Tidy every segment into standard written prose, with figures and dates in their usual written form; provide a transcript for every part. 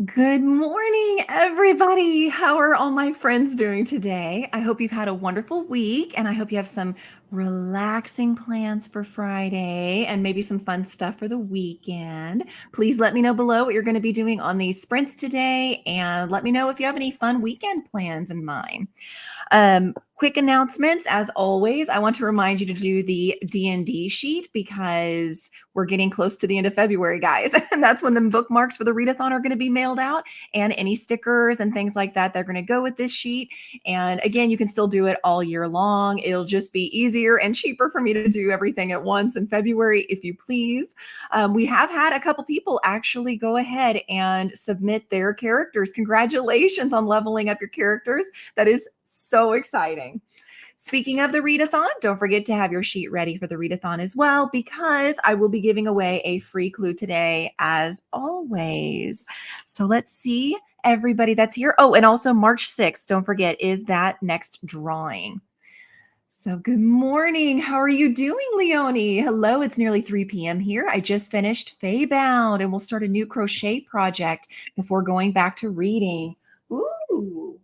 Good morning, everybody. How are all my friends doing today? I hope you've had a wonderful week and I hope you have some relaxing plans for Friday and maybe some fun stuff for the weekend. Please let me know below what you're going to be doing on these sprints today and let me know if you have any fun weekend plans in mind. Quick announcements, as always, I want to remind you to do the D&D sheet because we're getting close to the end of February, guys. And that's when the bookmarks for the readathon are going to be mailed out and any stickers and things like that. They're going to go with this sheet. And again, you can still do it all year long. It'll just be easier and cheaper for me to do everything at once in February, if you please. We have had a couple people actually go ahead and submit their characters. Congratulations on leveling up your characters. That is so exciting. Speaking of the readathon, don't forget to have your sheet ready for the readathon as well, because I will be giving away a free clue today, as always. So let's see everybody that's here. Oh, and also March 6th, don't forget, is that next drawing. So good morning. How are you doing, Leonie? Hello, it's nearly 3 p.m. here. I just finished Faybound and we'll start a new crochet project before going back to reading. Ooh.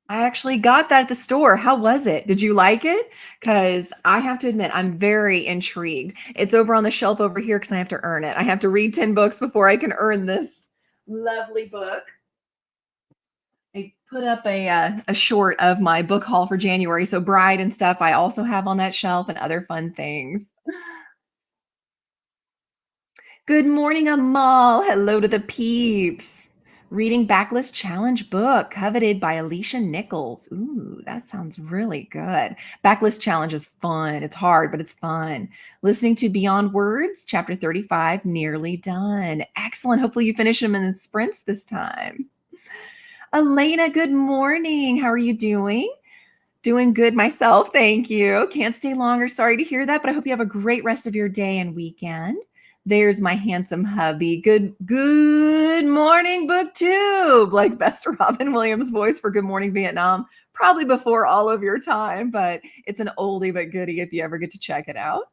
I actually got that at the store. How was it? Did you like it? Because I have to admit, I'm very intrigued. It's over on the shelf over here because I have to earn it. I have to read 10 books before I can earn this lovely book. I put up a short of my book haul for January. So Bride and stuff I also have on that shelf and other fun things. Good morning, Amal. Hello to the peeps. Reading Backlist Challenge book, coveted by Alicia Nichols. Ooh, that sounds really good. Backlist Challenge is fun. It's hard, but it's fun. Listening to Beyond Words, chapter 35, nearly done. Excellent. Hopefully you finish them in the sprints this time. Elena, good morning. How are you doing? Doing good myself. Thank you. Can't stay longer. Sorry to hear that, but I hope you have a great rest of your day and weekend. There's my handsome hubby. Good morning, BookTube. Like best Robin Williams voice for Good Morning Vietnam. Probably before all of your time, but it's an oldie but goodie if you ever get to check it out.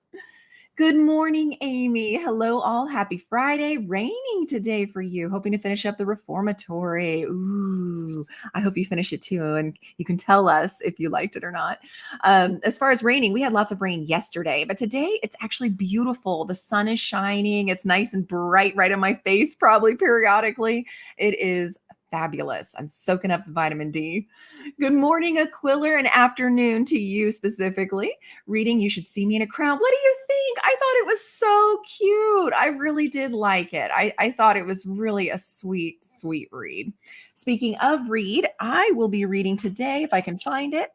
Good morning, Amy. Hello, all. Happy Friday. Raining today for you. Hoping to finish up the reformatory. Ooh, I hope you finish it too. And you can tell us if you liked it or not. As far as raining, we had lots of rain yesterday, but today it's actually beautiful. The sun is shining. It's nice and bright right in my face, probably periodically. It is fabulous. I'm soaking up the vitamin D. Good morning, Aquiller, and afternoon to you specifically. Reading You Should See Me in a Crown. What do you think? I thought it was so cute. I really did like it. I thought it was really a sweet, sweet read. Speaking of read, I will be reading today, if I can find it.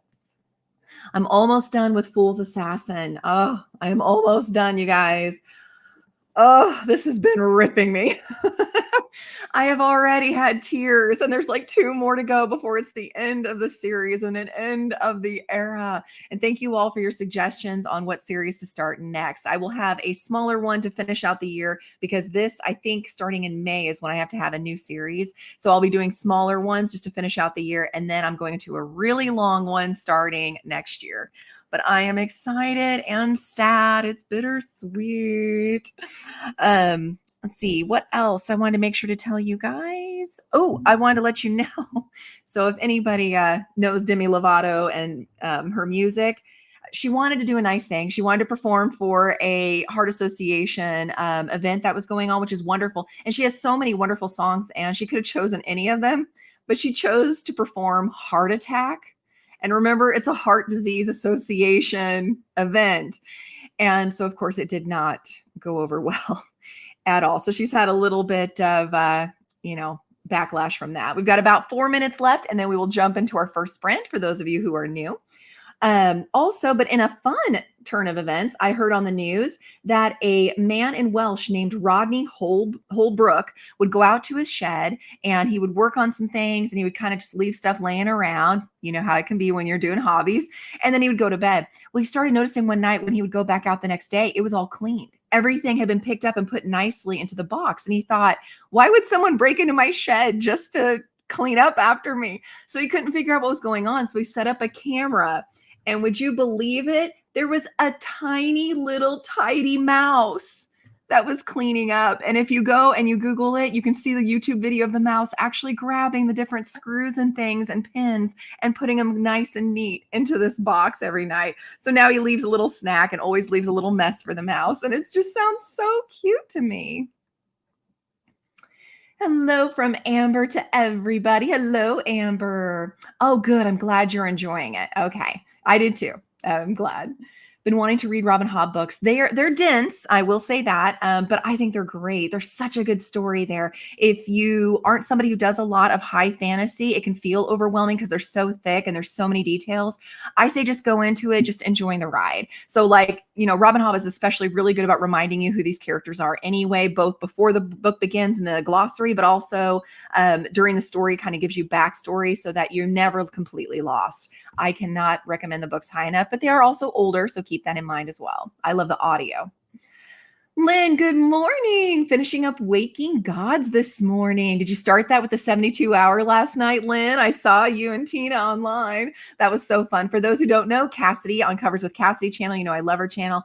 I'm almost done with Fool's Assassin. Oh, I am almost done, you guys. Oh, this has been ripping me. I have already had tears, and there's like two more to go before it's the end of the series and an end of the era. And thank you all for your suggestions on what series to start next. I will have a smaller one to finish out the year because this, I think, starting in May is when I have to have a new series. So I'll be doing smaller ones just to finish out the year, and then I'm going to a really long one starting next year. But I am excited and sad. It's bittersweet. Let's see what else I wanted to make sure to tell you guys. Oh, I wanted to let you know. So if anybody knows Demi Lovato and her music, she wanted to do a nice thing. She wanted to perform for a Heart Association event that was going on, which is wonderful. And she has so many wonderful songs, and she could have chosen any of them, but she chose to perform Heart Attack. And remember, it's a Heart Disease Association event. And so, of course, it did not go over well at all. So she's had a little bit of, backlash from that. We've got about 4 minutes left, and then we will jump into our first sprint for those of you who are new. Also, but in a fun turn of events, I heard on the news that a man in Welsh named Rodney Holbrook would go out to his shed and he would work on some things and he would kind of just leave stuff laying around. You know how it can be when you're doing hobbies. And then he would go to bed. Well, he started noticing one night when he would go back out the next day, it was all cleaned. Everything had been picked up and put nicely into the box. And he thought, why would someone break into my shed just to clean up after me? So he couldn't figure out what was going on. So he set up a camera. And would you believe it? There was a tiny little tidy mouse that was cleaning up. And if you go and you Google it, you can see the YouTube video of the mouse actually grabbing the different screws and things and pins and putting them nice and neat into this box every night. So now he leaves a little snack and always leaves a little mess for the mouse. And it just sounds so cute to me. Hello from Amber to everybody. Hello, Amber. Oh, good. I'm glad you're enjoying it. Okay. I did too. I'm glad. Been wanting to read Robin Hobb books. They're dense, I will say that, but I think they're great. There's such a good story there. If you aren't somebody who does a lot of high fantasy, it can feel overwhelming because they're so thick and there's so many details. I say just go into it, just enjoying the ride. So like, Robin Hobb is especially really good about reminding you who these characters are anyway, both before the book begins in the glossary, but also during the story kind of gives you backstory so that you're never completely lost. I cannot recommend the books high enough, but they are also older, so keep that in mind as well. I love the audio. Lynn, good morning. Finishing up Waking Gods this morning. Did you start that with the 72-hour last night, Lynn? I saw you and Tina online. That was so fun. For those who don't know, Cassidy on Covers with Cassidy channel, I love her channel.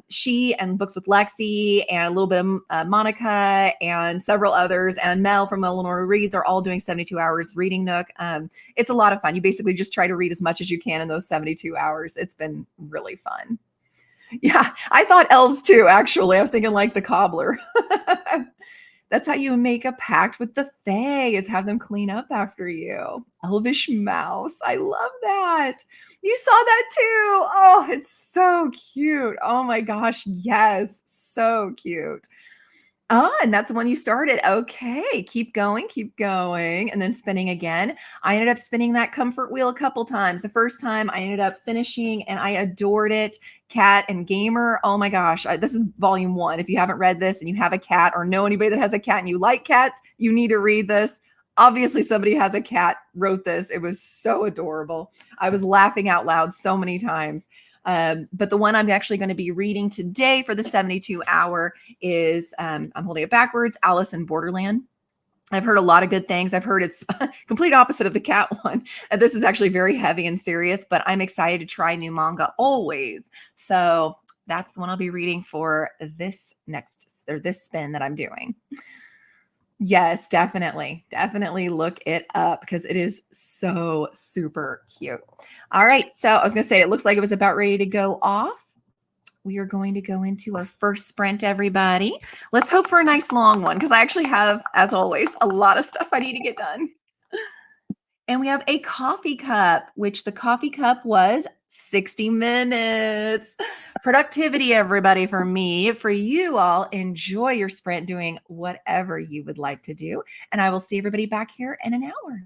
She and Books with Lexi and a little bit of Monica and several others and Mel from Eleanor Reads are all doing 72 hours reading Nook. It's a lot of fun. You basically just try to read as much as you can in those 72 hours. It's been really fun. Yeah, I thought elves too, actually. I was thinking like the cobbler. That's how you make a pact with the Fae, is have them clean up after you. Elvish mouse. I love that. You saw that too. Oh, it's so cute. Oh my gosh. Yes. So cute. Oh, and that's the one you started. Okay, keep going, and then spinning again. I ended up spinning that comfort wheel a couple times. The first time I ended up finishing and I adored it. Cat and Gamer. Oh my gosh, this is volume 1. If you haven't read this and you have a cat or know anybody that has a cat and you like cats, you need to read this. Obviously, somebody has a cat, wrote this. It was so adorable. I was laughing out loud so many times. But the one I'm actually going to be reading today for the 72 hour is, I'm holding it backwards, Alice in Borderland. I've heard a lot of good things. I've heard it's complete opposite of the cat one. And this is actually very heavy and serious, but I'm excited to try new manga always. So that's the one I'll be reading for this spin that I'm doing. Yes, definitely. Definitely look it up because it is so super cute. All right. So I was going to say, it looks like it was about ready to go off. We are going to go into our first sprint, everybody. Let's hope for a nice long one because I actually have, as always, a lot of stuff I need to get done. And we have a coffee cup, which the coffee cup was 60 minutes. Productivity, everybody, for me. For you all, enjoy your sprint doing whatever you would like to do. And I will see everybody back here in an hour.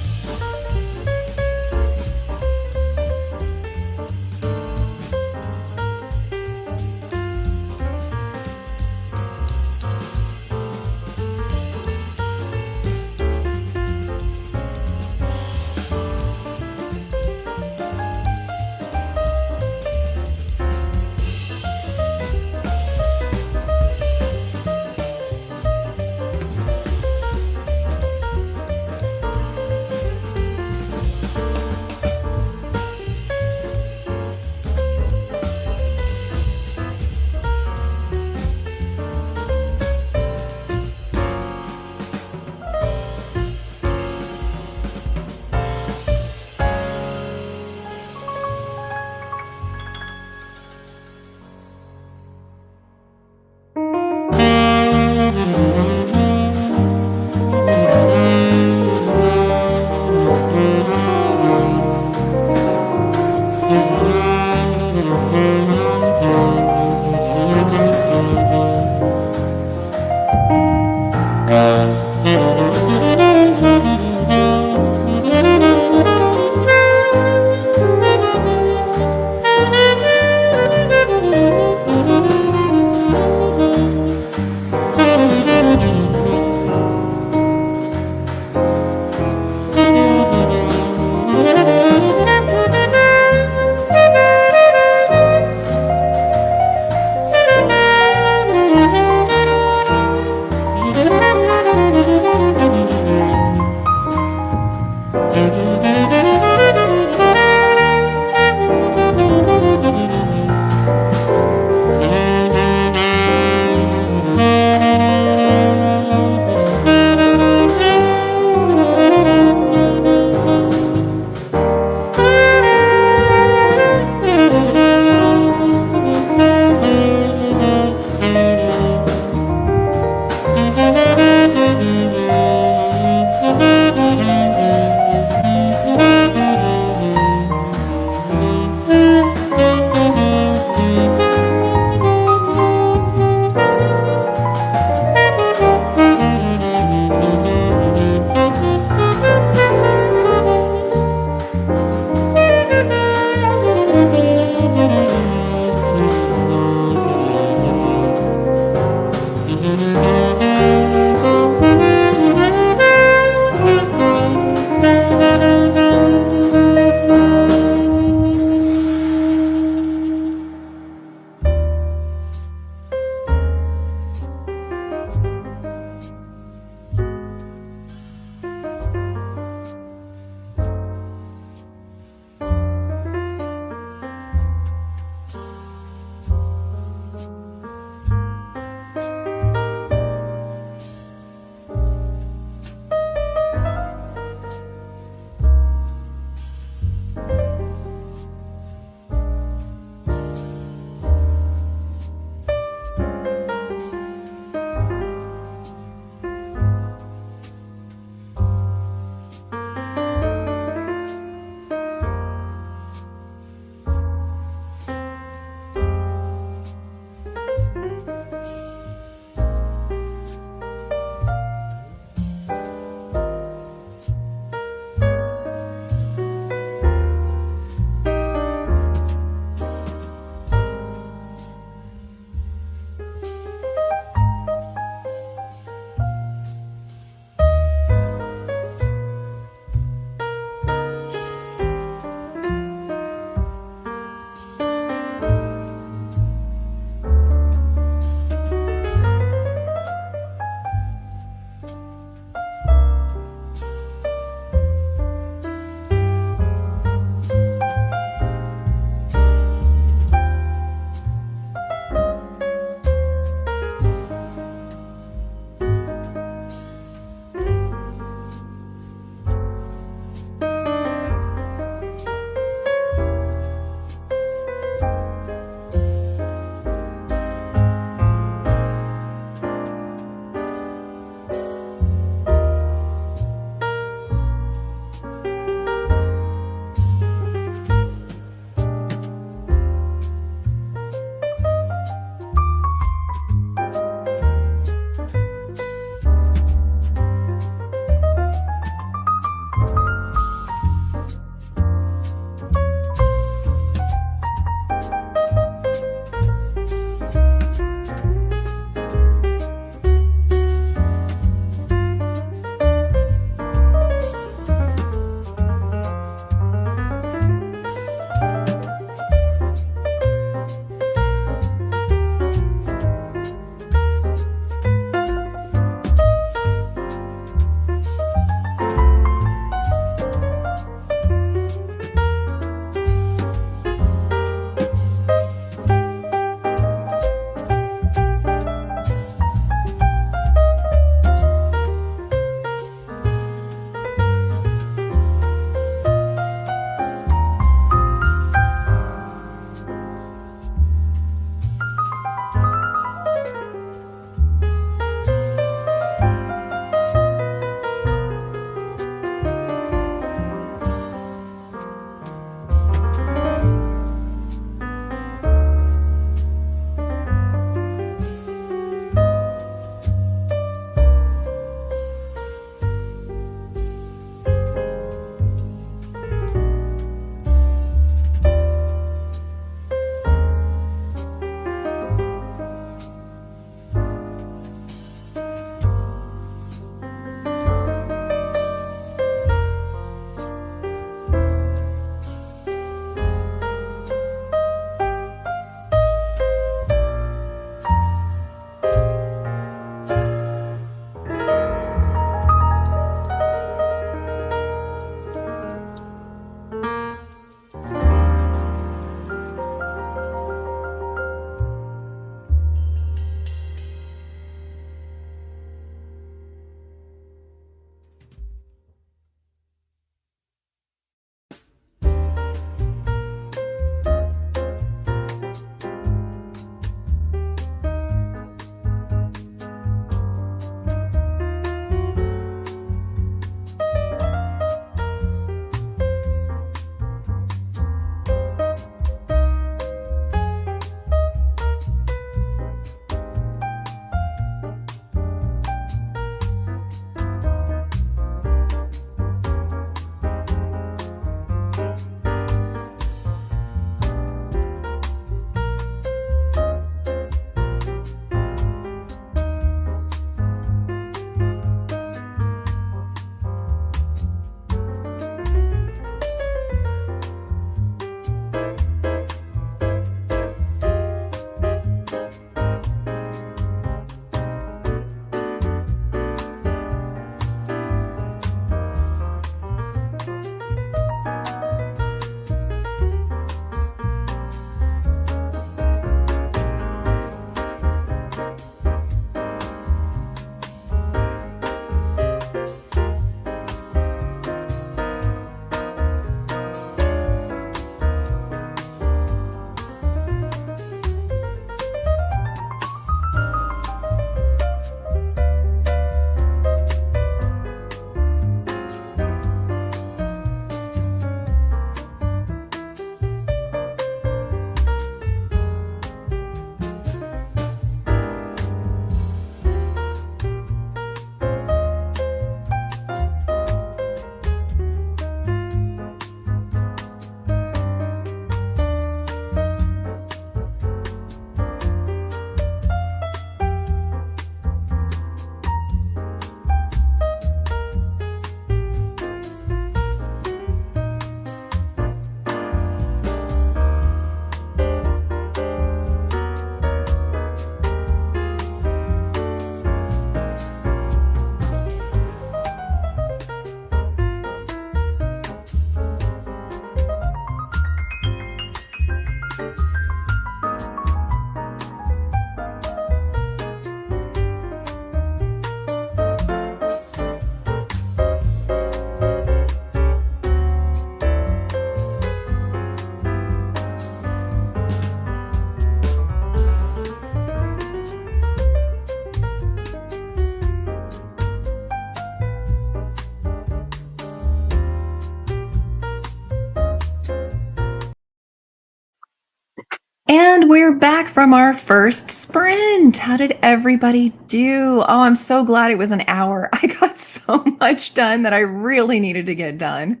And we're back from our first sprint. How did everybody do? Oh, I'm so glad it was an hour. I got so much done that I really needed to get done.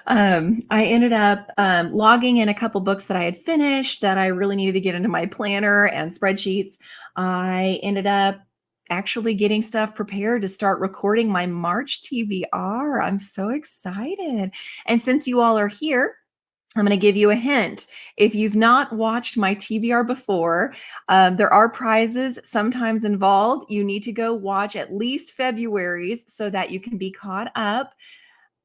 I ended up logging in a couple books that I had finished that I really needed to get into my planner and spreadsheets. I ended up actually getting stuff prepared to start recording my March TBR. I'm so excited. And since you all are here, I'm going to give you a hint. If you've not watched my TBR before, there are prizes sometimes involved. You need to go watch at least February's so that you can be caught up.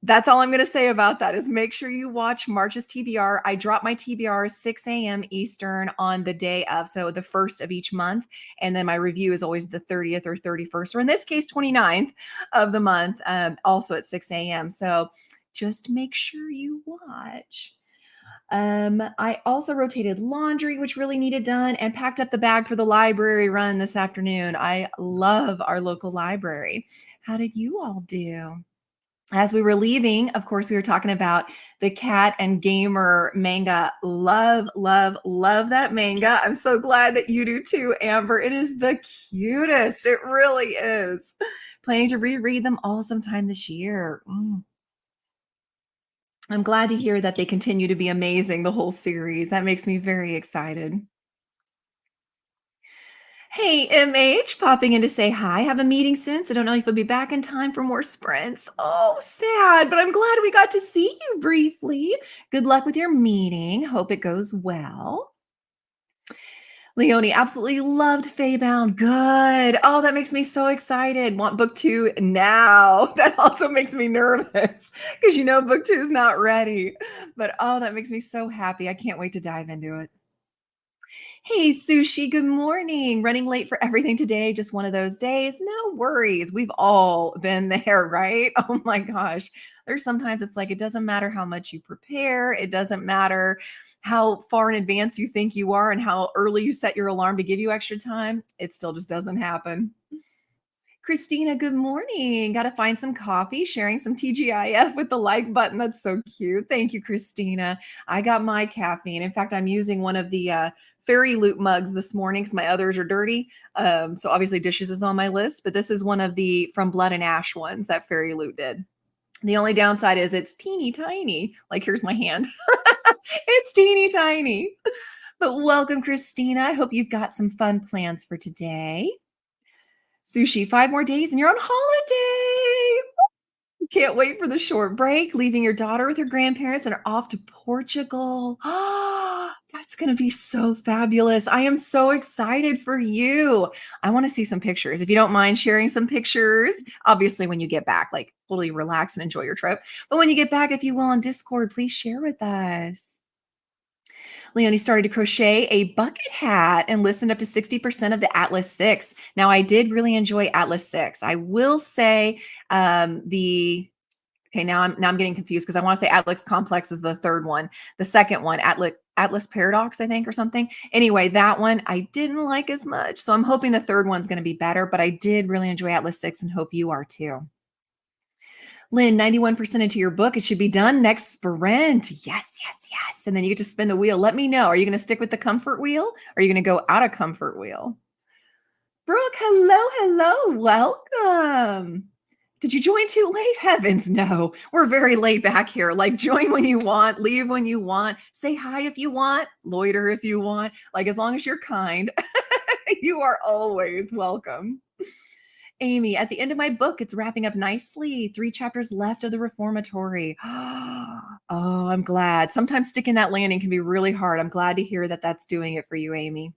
That's all I'm going to say about that is make sure you watch March's TBR. I drop my TBR 6 a.m. Eastern on the day of, so the first of each month. And then my review is always the 30th or 31st, or in this case, 29th of the month, also at 6 a.m. So just make sure you watch. I also rotated laundry, which really needed done, and packed up the bag for the library run this afternoon. I love our local library. How did you all do? As we were leaving, of course, we were talking about the Cat and Gamer manga. Love, love, love that manga. I'm so glad that you do too, Amber. It is the cutest. It really is. Planning to reread them all sometime this year. I'm glad to hear that they continue to be amazing, the whole series. That makes me very excited. Hey, MH, popping in to say hi. Have a meeting soon, so don't know if you'll be back in time for more sprints. Oh, sad, but I'm glad we got to see you briefly. Good luck with your meeting. Hope it goes well. Leonie absolutely loved Faybound. Good. Oh, that makes me so excited. Want book two now. That also makes me nervous because book two is not ready. But oh, that makes me so happy. I can't wait to dive into it. Hey, Sushi, good morning. Running late for everything today. Just one of those days. No worries. We've all been there, right? Oh my gosh. There's sometimes it's like it doesn't matter how much you prepare, it doesn't matter how far in advance you think you are and how early you set your alarm to give you extra time. It still just doesn't happen. Christina, good morning. Got to find some coffee, sharing some TGIF with the like button. That's so cute. Thank you, Christina. I got my caffeine. In fact, I'm using one of the Fairy Loot mugs this morning because my others are dirty. So obviously, dishes is on my list, but this is one of the From Blood and Ash ones that Fairy Loot did. The only downside is it's teeny tiny. Like, here's my hand. It's teeny tiny. But welcome, Christina. I hope you've got some fun plans for today. Sushi, 5 more days and you're on holiday. Can't wait for the short break, leaving your daughter with her grandparents and are off to Portugal. That's going to be so fabulous. I am so excited for you. I want to see some pictures. If you don't mind sharing some pictures, obviously, when you get back, like totally relax and enjoy your trip. But when you get back, if you will, on Discord, please share with us. Leonie started to crochet a bucket hat and listened up to 60% of the Atlas 6. Now, I did really enjoy Atlas 6. I will say the okay, now I'm getting confused because I want to say Atlas Complex is the third one. The second one, Atlas Paradox, I think, or something. Anyway, that one I didn't like as much. So I'm hoping the third one's going to be better, but I did really enjoy Atlas 6 and hope you are too. Lynn, 91% into your book. It should be done next sprint. Yes, yes, yes. And then you get to spin the wheel. Let me know. Are you going to stick with the comfort wheel? Or are you going to go out of comfort wheel? Brooke, hello, hello. Welcome. Did you join too late? Heavens, no. We're very laid back here. Like, join when you want, leave when you want, say hi if you want, loiter if you want. Like, as long as you're kind, you are always welcome. Amy, at the end of my book, it's wrapping up nicely. 3 chapters left of the reformatory. Oh, I'm glad. Sometimes sticking that landing can be really hard. I'm glad to hear that that's doing it for you, Amy.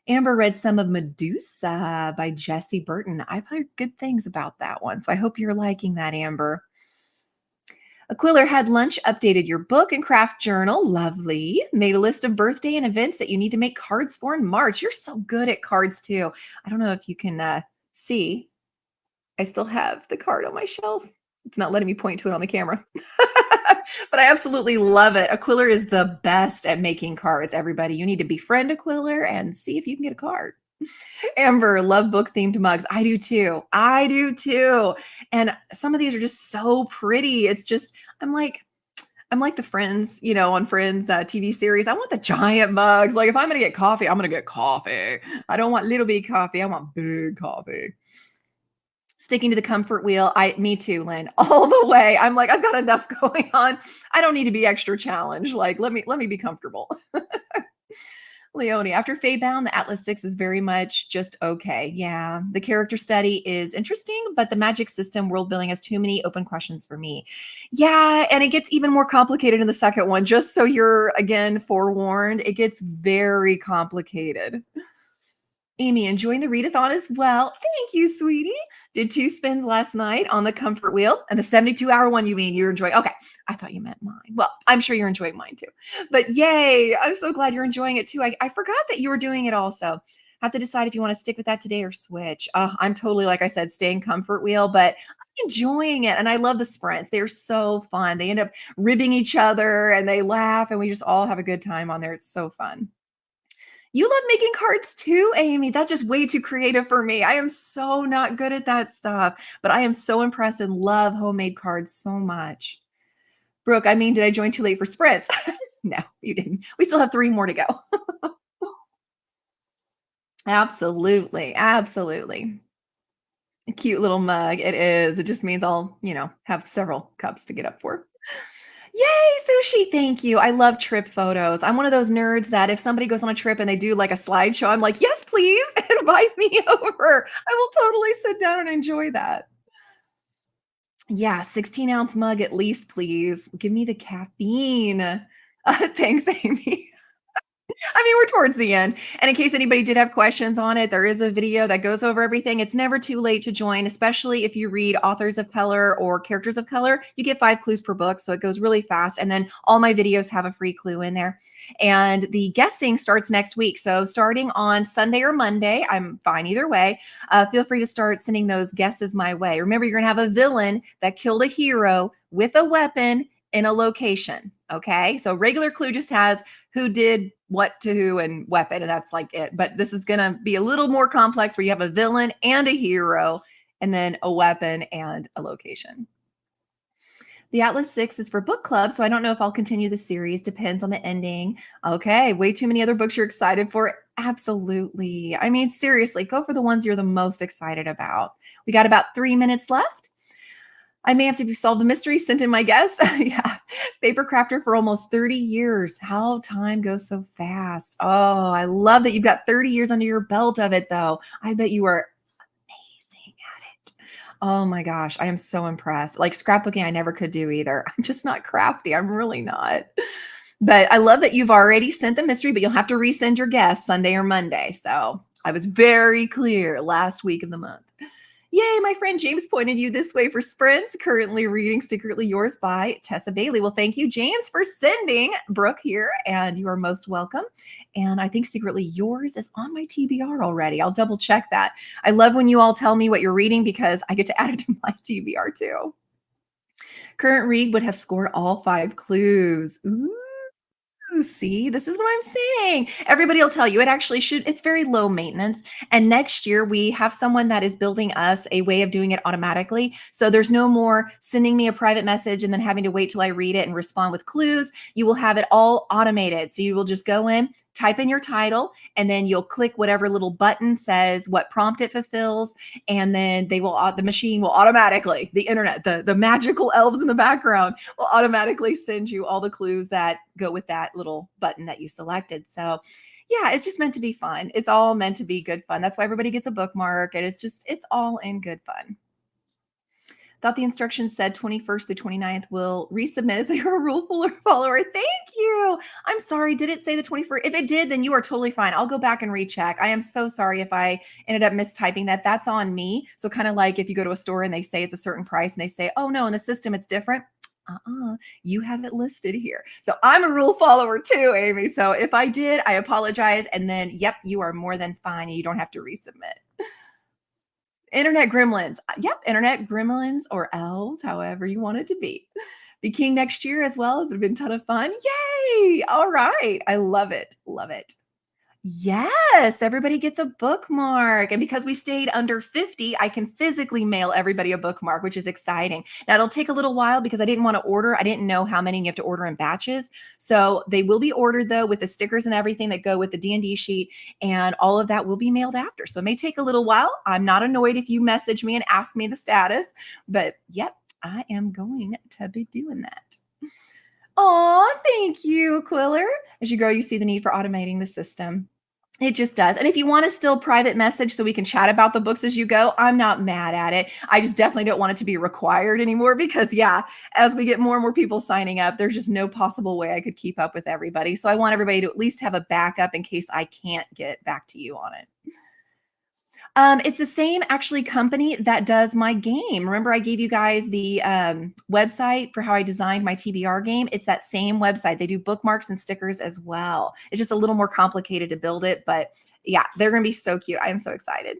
Amber read some of Medusa by Jesse Burton. I've heard good things about that one, so I hope you're liking that, Amber. Aquiller had lunch, updated your book and craft journal. Lovely. Made a list of birthday and events that you need to make cards for in March. You're so good at cards, too. I don't know if you can see. I still have the card on my shelf. It's not letting me point to it on the camera. But I absolutely love it. Aquiller is the best at making cards, everybody. You need to befriend Aquiller and see if you can get a card. Amber, love book themed mugs. I do too. I do too. And some of these are just so pretty. It's just, I'm like, I'm like the Friends, on Friends, TV series. I want the giant mugs. Like, if I'm gonna get coffee, I'm gonna get coffee. I don't want little bitty coffee. I want big coffee. Sticking to the comfort wheel. Me too, Lynn, all the way. I'm like, I've got enough going on. I don't need to be extra challenged. Like, let me be comfortable. Leonie, after Feybound, the Atlas 6 is very much just okay. Yeah. The character study is interesting, but the magic system world building has too many open questions for me. Yeah. And it gets even more complicated in the second one. Just so you're, again, forewarned, it gets very complicated. Amy, enjoying the readathon as well. Thank you, sweetie. Did 2 spins last night on the comfort wheel and the 72-hour one, you mean you're enjoying? Okay. I thought you meant mine. Well, I'm sure you're enjoying mine too. But yay. I'm so glad you're enjoying it too. I forgot that you were doing it also. Have to decide if you want to stick with that today or switch. I'm totally, like I said, staying comfort wheel, but I'm enjoying it. And I love the sprints. They're so fun. They end up ribbing each other and they laugh and we just all have a good time on there. It's so fun. You love making cards too, Amy. That's just way too creative for me. I am so not good at that stuff, but I am so impressed and love homemade cards so much. Brooke, I mean, did I join too late for sprints? No, you didn't. We still have 3 more to go. Absolutely. Absolutely. A cute little mug. It is. It just means I'll, have several cups to get up for. Yay, sushi. Thank you. I love trip photos. I'm one of those nerds that if somebody goes on a trip and they do like a slideshow, I'm like, yes, please invite me over. I will totally sit down and enjoy that. Yeah, 16-ounce mug at least, please. Give me the caffeine. Thanks, Amy. I mean, we're towards the end. And in case anybody did have questions on it, there is a video that goes over everything. It's never too late to join, especially if you read Authors of Color or Characters of Color. You get 5 clues per book, so it goes really fast. And then all my videos have a free clue in there. And the guessing starts next week. So starting on Sunday or Monday, I'm fine either way. Feel free to start sending those guesses my way. Remember, you're going to have a villain that killed a hero with a weapon in a location. Okay. So regular clue just has who did what to who and weapon, and that's like it. But this is going to be a little more complex where you have a villain and a hero, and then a weapon and a location. The Atlas 6 is for book club, so I don't know if I'll continue the series. Depends on the ending. Okay, way too many other books you're excited for. Absolutely. I mean, seriously, go for the ones you're the most excited about. We got about 3 minutes left. I may have to solve the mystery, sent in my guess. Yeah. Paper crafter for almost 30 years. How time goes so fast. Oh, I love that you've got 30 years under your belt of it, though. I bet you are amazing at it. Oh my gosh. I am so impressed. Like scrapbooking, I never could do either. I'm just not crafty. I'm really not. But I love that you've already sent the mystery, but you'll have to resend your guess Sunday or Monday. So I was very clear last week of the month. Yay, my friend James pointed you this way for sprints. Currently reading Secretly Yours by Tessa Bailey. Well, thank you, James, for sending Brooke here, and you are most welcome. And I think Secretly Yours is on my TBR already. I'll double check that. I love when you all tell me what you're reading because I get to add it to my TBR too. Current read would have scored all 5 clues. Ooh. See, this is what I'm saying. Everybody will tell you it actually should, it's very low maintenance. And next year, we have someone that is building us a way of doing it automatically. So there's no more sending me a private message and then having to wait till I read it and respond with clues. You will have it all automated. So you will just go in, type in your title, and then you'll click whatever little button says what prompt it fulfills. And then the machine will automatically, the internet, the magical elves in the background will automatically send you all the clues that go with that little button that you selected. So yeah, it's just meant to be fun. It's all meant to be good fun. That's why everybody gets a bookmark, and it's all in good fun. Thought the instructions said 21st through 29th will resubmit as a rule follower. Thank you. I'm sorry. Did it say the 21st? If it did, then you are totally fine. I'll go back and recheck. I am so sorry if I ended up mistyping that. That's on me. So kind of like if you go to a store and they say it's a certain price and they say, oh no, in the system it's different. You have it listed here. So I'm a rule follower too, Amy. So if I did, I apologize. And then, yep, you are more than fine. You don't have to resubmit. Internet gremlins. Yep, internet gremlins or elves, however you want it to be. Be king next year as well. It's been a ton of fun. Yay! All right. I love it. Love it. Yes, everybody gets a bookmark. And because we stayed under 50, I can physically mail everybody a bookmark, which is exciting. Now, it'll take a little while because I didn't want to order. I didn't know how many you have to order in batches. So they will be ordered though with the stickers and everything that go with the D&D sheet, and all of that will be mailed after. So it may take a little while. I'm not annoyed if you message me and ask me the status, but yep, I am going to be doing that. Oh, thank you, Quiller. As you grow, you see the need for automating the system. It just does. And if you want to still private message so we can chat about the books as you go, I'm not mad at it. I just definitely don't want it to be required anymore because, yeah, as we get more and more people signing up, there's just no possible way I could keep up with everybody. So I want everybody to at least have a backup in case I can't get back to you on it. It's the same actually company that does my game. Remember I gave you guys the website for how I designed my TBR game? It's that same website. They do bookmarks and stickers as well. It's just a little more complicated to build it, but yeah, they're going to be so cute. I am so excited.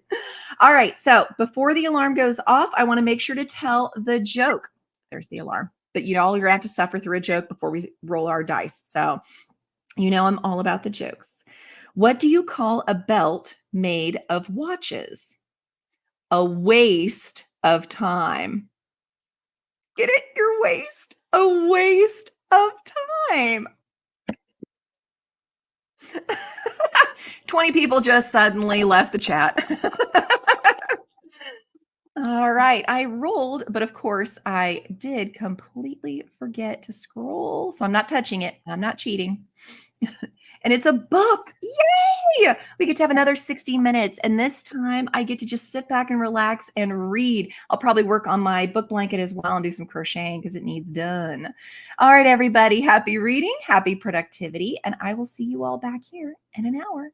All right, so before the alarm goes off, I want to make sure to tell the joke. There's the alarm. But you all are going to have to suffer through a joke before we roll our dice. So you know I'm all about the jokes. What do you call a belt made of watches? A waste of time. Get it? Your waste. A waste of time. 20 people just suddenly left the chat. All right, I rolled, but of course I did completely forget to scroll. So I'm not touching it. I'm not cheating. And it's a book. Yay! We get to have another 60 minutes. And this time I get to just sit back and relax and read. I'll probably work on my book blanket as well and do some crocheting because it needs done. All right, everybody. Happy reading, happy productivity. And I will see you all back here in an hour.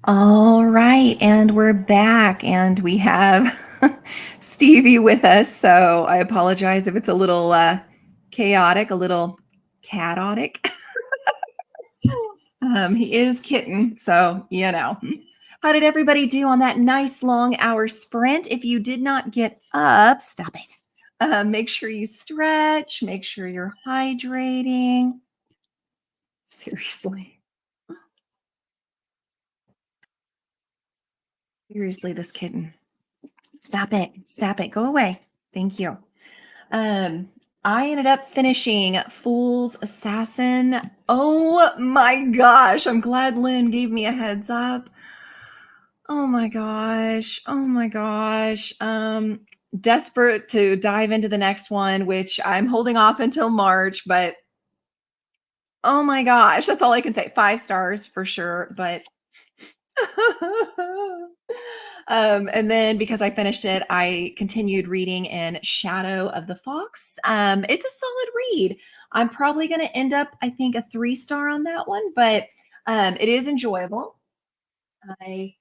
All right, and we're back, and we have Stevie with us. So I apologize if it's a little chaotic, a little chaotic. He is kitten, so you know. How did everybody do on that nice long hour sprint? If you did not get up, stop it. Make sure you stretch. Make sure you're hydrating. Seriously, seriously, this kitten. Stop it. Stop it. Go away. Thank you. Um, I ended up finishing Fool's Assassin. Oh my gosh. I'm glad Lynn gave me a heads up. Oh my gosh. Oh my gosh. Desperate to dive into the next one, which I'm holding off until March, but oh my gosh, that's all I can say. 5 stars for sure, but and then because I finished it, I continued reading in Shadow of the Fox. It's a solid read. I'm probably going to end up, I think, a 3 star on that one, but it is enjoyable. I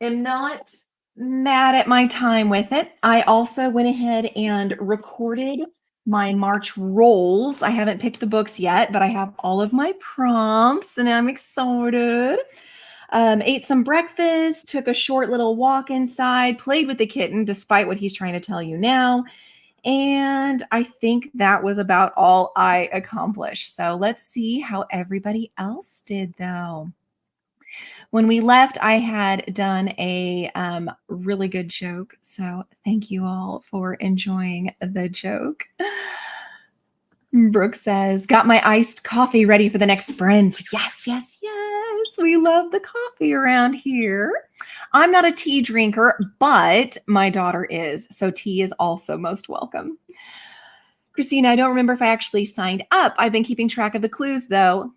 am not mad at my time with it. I also went ahead and recorded my March rolls. I haven't picked the books yet, but I have all of my prompts and I'm excited. Ate some breakfast, took a short little walk inside, played with the kitten, despite what he's trying to tell you now. And I think that was about all I accomplished. So let's see how everybody else did, though. When we left, I had done a really good joke. So thank you all for enjoying the joke. Brooke says, got my iced coffee ready for the next sprint. Yes, yes, yes. We love the coffee around here. I'm not a tea drinker, but my daughter is. So tea is also most welcome. Christina, I don't remember if I actually signed up. I've been keeping track of the clues though.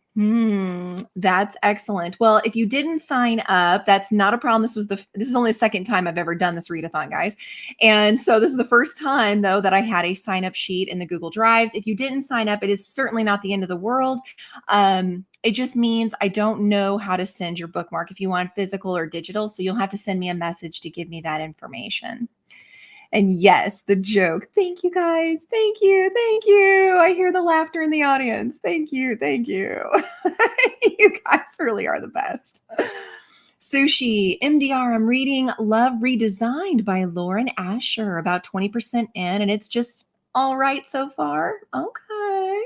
That's excellent. Well, if you didn't sign up, that's not a problem. This is only the second time I've ever done this readathon, guys. And so this is the first time though that I had a sign up sheet in the Google Drives. If you didn't sign up, it is certainly not the end of the world. It just means I don't know how to send your bookmark if you want physical or digital. So you'll have to send me a message to give me that information. And yes, the joke. Thank you guys. Thank you. Thank you. I hear the laughter in the audience. Thank you. Thank you. You guys really are the best. Sushi, MDR, I'm reading Love Redesigned by Lauren Asher, about 20% in, and it's just all right so far. Okay.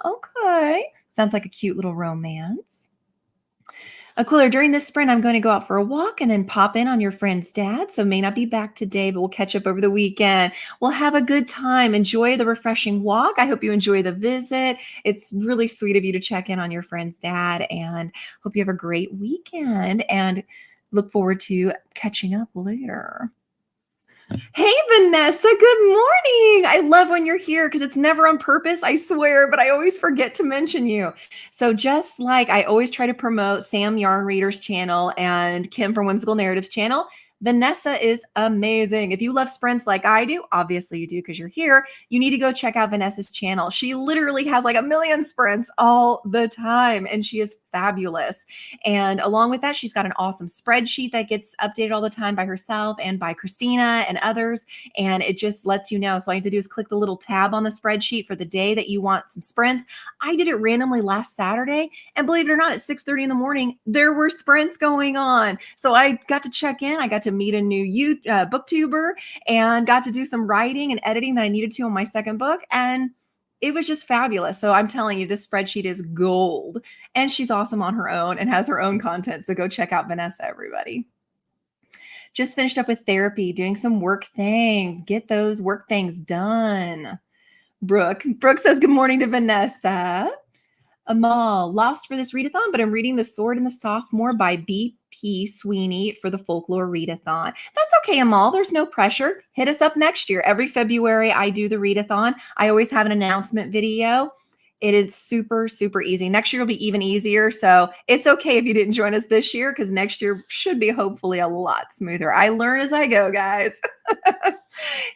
Okay. Sounds like a cute little romance. Aquila, during this sprint, I'm going to go out for a walk and then pop in on your friend's dad. So may not be back today, but we'll catch up over the weekend. We'll have a good time. Enjoy the refreshing walk. I hope you enjoy the visit. It's really sweet of you to check in on your friend's dad and hope you have a great weekend and look forward to catching up later. Hey, Vanessa, good morning. I love when you're here because it's never on purpose, I swear, but I always forget to mention you. So, just like I always try to promote Sam Yarn Reader's channel and Kim from Whimsical Narratives channel, Vanessa is amazing. If you love sprints like I do, obviously you do because you're here, you need to go check out Vanessa's channel. She literally has like a million sprints all the time, and she is fabulous. And along with that, she's got an awesome spreadsheet that gets updated all the time by herself and by Christina and others. And it just lets you know. So all you have to do is click the little tab on the spreadsheet for the day that you want some sprints. I did it randomly last Saturday, and believe it or not, at 6:30 in the morning, there were sprints going on. So I got to check in. I got to meet a new booktuber and got to do some writing and editing that I needed to on my second book. And it was just fabulous. So I'm telling you, this spreadsheet is gold. And she's awesome on her own and has her own content. So go check out Vanessa, everybody. Just finished up with therapy, doing some work things. Get those work things done. Brooke says good morning to Vanessa. Amal, lost for this readathon, but I'm reading The Sword and the Sophomore by B.P. Sweeney for the Folklore Readathon. That's okay, Amal. There's no pressure. Hit us up next year. Every February, I do the readathon. I always have an announcement video. It is super, super easy. Next year will be even easier. So it's okay if you didn't join us this year because next year should be hopefully a lot smoother. I learn as I go, guys.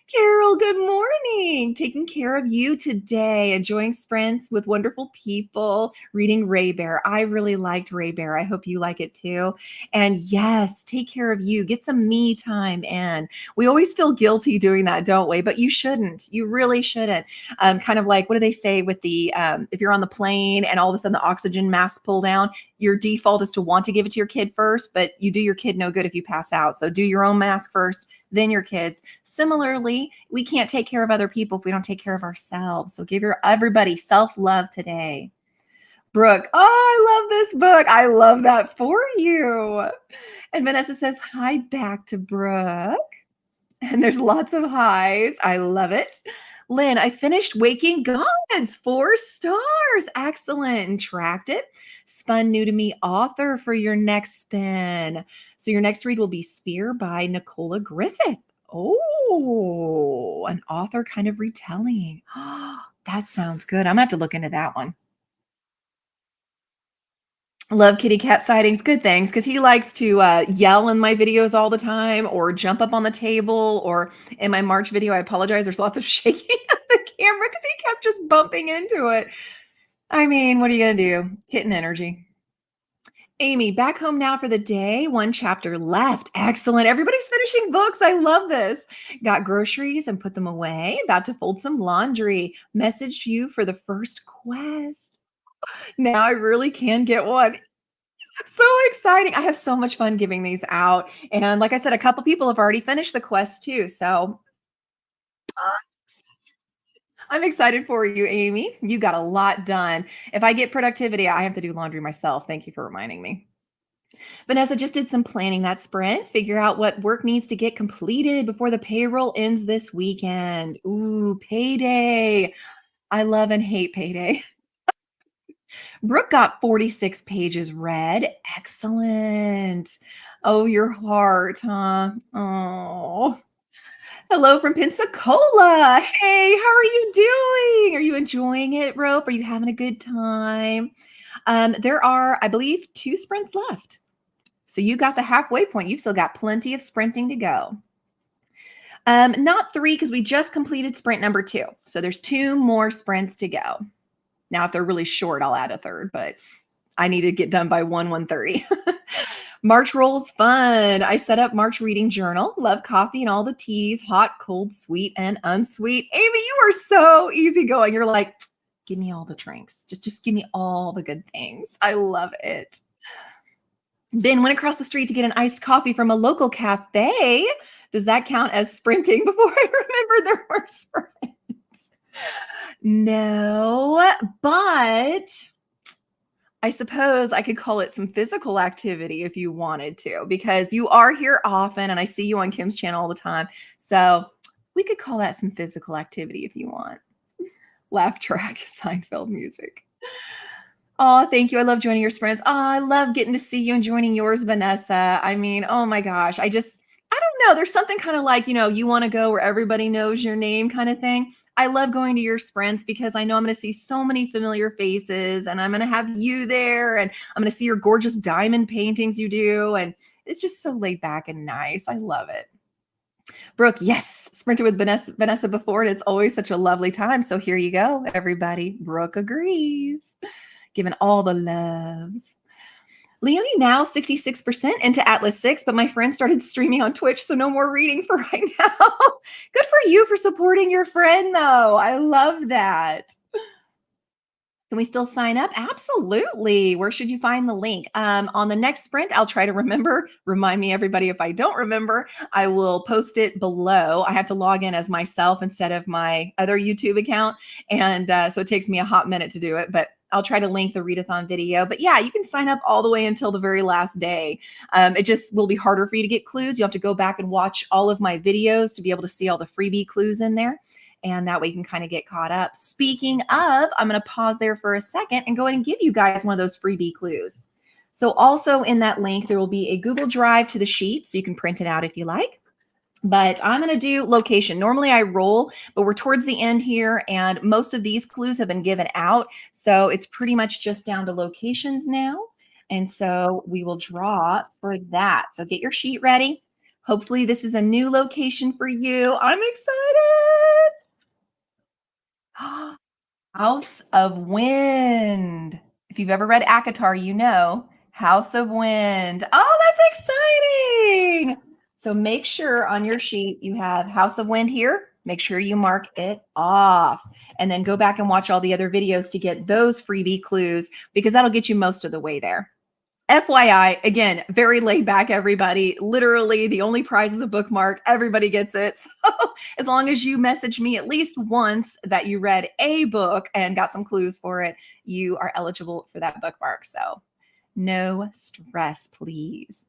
Carol, good morning. Taking care of you today, enjoying sprints with wonderful people, reading Ray Bear. I really liked Ray Bear. I hope you like it too. And yes, take care of you. Get some me time in. We always feel guilty doing that, don't we? But you shouldn't. You really shouldn't. Kind of like, what do they say with the, if you're on the plane and all of a sudden the oxygen masks pull down, your default is to want to give it to your kid first, but you do your kid no good if you pass out. So do your own mask first, then your kids. Similarly, we can't take care of other people if we don't take care of ourselves. So give your everybody self-love today. Brooke, oh, I love this book. I love that for you. And Vanessa says hi back to Brooke. And there's lots of highs. I love it. Lynn, I finished Waking Gods, 4 stars. Excellent. And tracked it. Spun new to me author for your next spin. So your next read will be Spear by Nicola Griffith. Oh, an author kind of retelling. That sounds good. I'm gonna have to look into that one. Love kitty cat sightings, good things, because he likes to yell in my videos all the time or jump up on the table. Or in my March video, I apologize. There's lots of shaking of the camera because he kept just bumping into it. I mean, what are you going to do? Kitten energy. Amy, back home now for the day. One chapter left. Excellent. Everybody's finishing books. I love this. Got groceries and put them away. About to fold some laundry. Messaged you for the first quest. Now I really can get one. So exciting. I have so much fun giving these out. And like I said, a couple people have already finished the quest too. So uh, I'm excited for you, Amy. You got a lot done. If I get productivity, I have to do laundry myself. Thank you for reminding me. Vanessa just did some planning that sprint, figure out what work needs to get completed before the payroll ends this weekend. Ooh, payday. I love and hate payday. Brooke got 46 pages read. Excellent. Oh, your heart, huh? Oh. Hello from Pensacola. Hey, how are you doing? Are you enjoying it, Rope? Are you having a good time? There are, I believe, 2 sprints left. So you got the halfway point. You've still got plenty of sprinting to go. Not 3 because we just completed sprint number 2. So there's 2 more sprints to go. Now, if they're really short, I'll add a third, but I need to get done by 1:30. March rolls fun. I set up March reading journal. Love coffee and all the teas, hot, cold, sweet, and unsweet. Amy, you are so easygoing. You're like, give me all the drinks. Just give me all the good things. I love it. Then went across the street to get an iced coffee from a local cafe. Does that count as sprinting before I remember there were sprints? No, but I suppose I could call it some physical activity if you wanted to, because you are here often and I see you on Kim's channel all the time. So we could call that some physical activity if you want. Laugh track, Seinfeld music. Oh, thank you. I love joining your sprints. Oh, I love getting to see you and joining yours, Vanessa. I mean, oh my gosh. I don't know. There's something kind of like, you want to go where everybody knows your name kind of thing. I love going to your sprints because I know I'm going to see so many familiar faces and I'm going to have you there and I'm going to see your gorgeous diamond paintings you do. And it's just so laid back and nice. I love it. Brooke, yes, sprinted with Vanessa before, and it's always such a lovely time. So here you go, everybody. Brooke agrees. Giving all the loves. Leonie now 66% into Atlas 6, but my friend started streaming on Twitch, so no more reading for right now. Good for you for supporting your friend, though. I love that. Can we still sign up? Absolutely. Where should you find the link? On the next sprint, I'll try to remind me, everybody, if I don't remember, I will post it below. I have to log in as myself instead of my other YouTube account. And so it takes me a hot minute to do it, but I'll try to link the readathon video. But yeah, you can sign up all the way until the very last day. It just will be harder for you to get clues. You have to go back and watch all of my videos to be able to see all the freebie clues in there. And that way you can kind of get caught up. Speaking of, I'm going to pause there for a second and go ahead and give you guys one of those freebie clues. So also in that link, there will be a Google Drive to the sheet, so you can print it out if you like. But I'm going to do location. Normally I roll, but we're towards the end here, and most of these clues have been given out. So it's pretty much just down to locations now. And so we will draw for that. So get your sheet ready. Hopefully, this is a new location for you. I'm excited. House of Wind. If you've ever read ACOTAR, you know House of Wind. Oh, that's exciting. So make sure on your sheet you have House of Wind here. Make sure you mark it off and then go back and watch all the other videos to get those freebie clues because that'll get you most of the way there. FYI, again, very laid back, everybody. Literally, the only prize is a bookmark. Everybody gets it. So, as long as you message me at least once that you read a book and got some clues for it, you are eligible for that bookmark. So, no stress, please.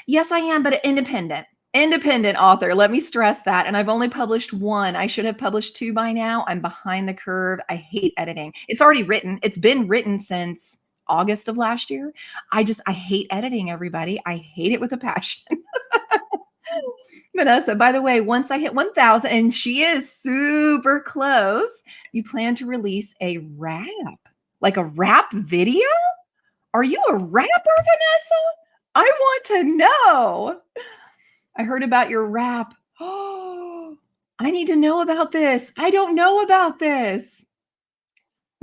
Yes, I am, but independent. Independent author. Let me stress that. And I've only published one. I should have published two by now. I'm behind the curve. I hate editing. It's already written. It's been written since August of last year. I hate editing, everybody. I hate it with a passion. Vanessa, by the way, once I hit 1,000, and she is super close, you plan to release a rap, like a rap video? Are you a rapper, Vanessa? I want to know. I heard about your rap. Oh, I need to know about this. I don't know about this.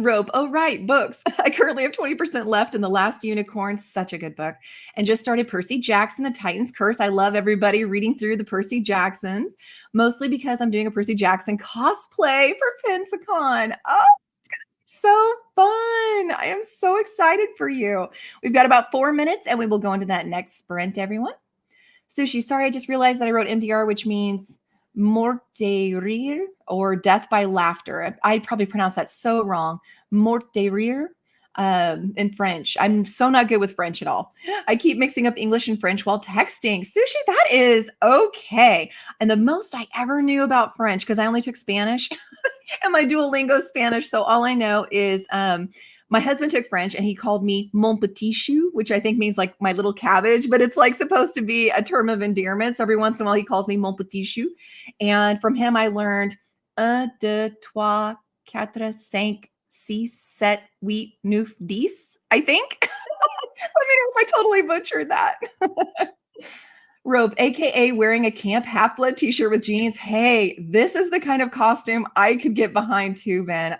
Rope. Oh, right. Books. I currently have 20% left in The Last Unicorn. Such a good book. And just started Percy Jackson, The Titan's Curse. I love everybody reading through the Percy Jacksons, mostly because I'm doing a Percy Jackson cosplay for Pensacon. Oh, so fun. I am so excited for you. We've got about 4 minutes and we will go into that next sprint, everyone. Sushi, sorry, I just realized that I wrote MDR, which means mort de rire or death by laughter. I probably pronounced that so wrong. Mort de rire in French. I'm so not good with French at all. I keep mixing up English and French while texting. Sushi, that is okay. And the most I ever knew about French, because I only took Spanish and my Duolingo Spanish. So all I know is my husband took French and he called me mon petit chou, which I think means like my little cabbage, but it's like supposed to be a term of endearment. So every once in a while he calls me mon petit chou. And from him, I learned un, deux, trois, quatre, cinq, six, sept, huit, neuf, dix, I think. Let me know if I totally butchered that. Rope, aka wearing a Camp Half-Blood t-shirt with jeans. Hey, this is the kind of costume I could get behind too, man.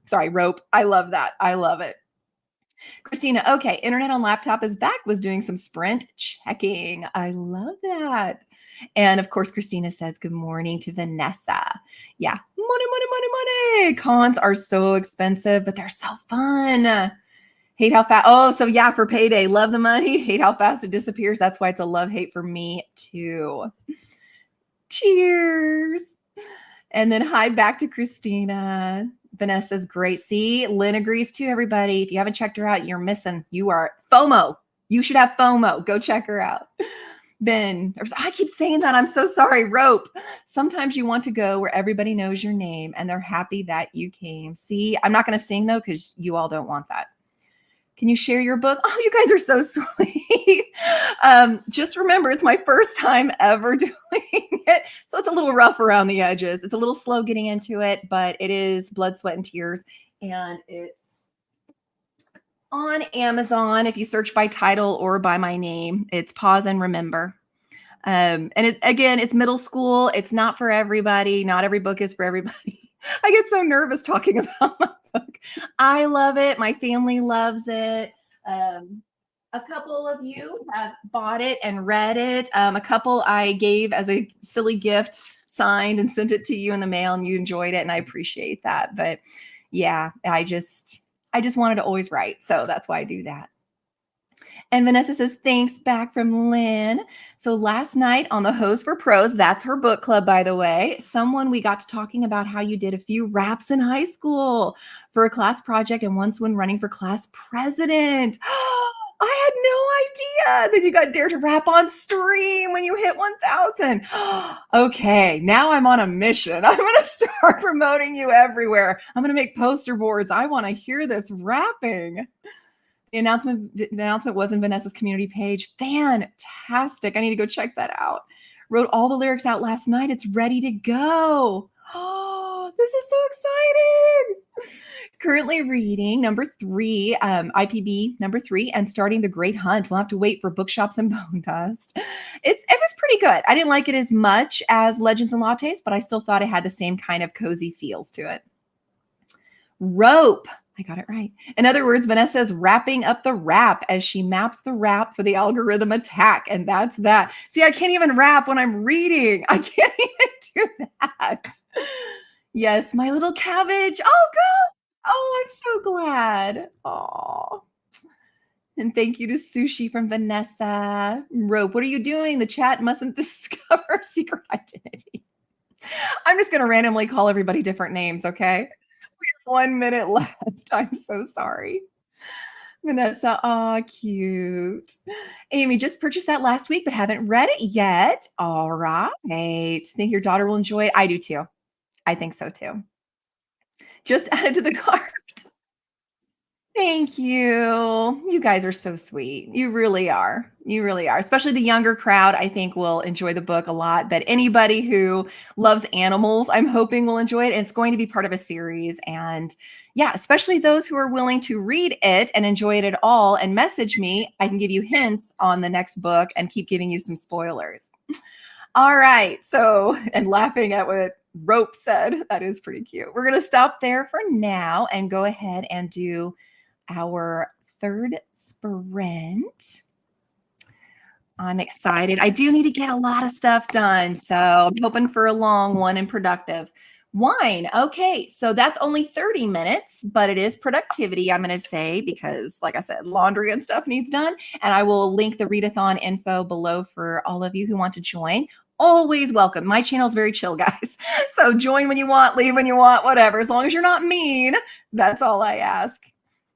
Sorry, Rope. I love that. I love it. Christina, okay, internet on laptop is back, was doing some sprint checking. I love that. And of course, Christina says good morning to Vanessa. Yeah, money, money, money, money. Cons are so expensive, but they're so fun. Hate how fast. Oh, so yeah, for payday, love the money, hate how fast it disappears. That's why it's a love hate for me too. Cheers. And then hi back to Christina. Vanessa's great. See, Lynn agrees too, everybody. If you haven't checked her out, you're missing. You are FOMO. You should have FOMO. Go check her out. Ben, I keep saying that. I'm so sorry. Rope. Sometimes you want to go where everybody knows your name and they're happy that you came. See, I'm not going to sing though, because you all don't want that. Can you share your book? Oh, you guys are so sweet. Just remember, it's my first time ever doing it. So it's a little rough around the edges. It's a little slow getting into it, but it is blood, sweat, and tears. And it's on Amazon. If you search by title or by my name, it's Pause and Remember. And again, it's middle school. It's not for everybody. Not every book is for everybody. I get so nervous talking about my book. I love it. My family loves it. A couple of you have bought it and read it. A couple I gave as a silly gift, signed and sent it to you in the mail, and you enjoyed it, and I appreciate that. But yeah, I just wanted to always write, so that's why I do that. And Vanessa says, thanks back from Lynn. So last night on the Hose for Pros, that's her book club, by the way, we got to talking about how you did a few raps in high school for a class project and once when running for class president. I had no idea that you got dared to rap on stream when you hit 1,000. Okay, now I'm on a mission. I'm going to start promoting you everywhere. I'm going to make poster boards. I want to hear this rapping. The announcement was in Vanessa's community page. Fantastic. I need to go check that out. Wrote all the lyrics out last night. It's ready to go. Oh, this is so exciting. Currently reading number 3, IPB number 3, and starting The Great Hunt. We'll have to wait for bookshops and Bone Dust. It was pretty good. I didn't like it as much as Legends and Lattes, but I still thought it had the same kind of cozy feels to it. Rope. I got it right. In other words, Vanessa's wrapping up the wrap as she maps the wrap for the algorithm attack. And that's that. See, I can't even rap when I'm reading. I can't even do that. Yes, my little cabbage. Oh, good. Oh, I'm so glad. Oh. And thank you to Sushi from Vanessa. Rope, what are you doing? The chat mustn't discover secret identity. I'm just going to randomly call everybody different names, okay? 1 minute left. I'm so sorry. Vanessa, aw, cute. Amy, just purchased that last week, but haven't read it yet. All right. Think your daughter will enjoy it? I do too. I think so too. Just added to the cart. Thank you. You guys are so sweet. You really are. You really are. Especially the younger crowd, I think will enjoy the book a lot. But anybody who loves animals, I'm hoping will enjoy it. It's going to be part of a series. And yeah, especially those who are willing to read it and enjoy it at all and message me, I can give you hints on the next book and keep giving you some spoilers. All right. So, and laughing at what Rope said, that is pretty cute. We're going to stop there for now and go ahead and do our third sprint. I'm excited. I do need to get a lot of stuff done. So I'm hoping for a long one and productive. Wine. Okay. So that's only 30 minutes, but it is productivity, I'm going to say, because like I said, laundry and stuff needs done. And I will link the readathon info below for all of you who want to join. Always welcome. My channel is very chill, guys. So join when you want, leave when you want, whatever. As long as you're not mean, that's all I ask.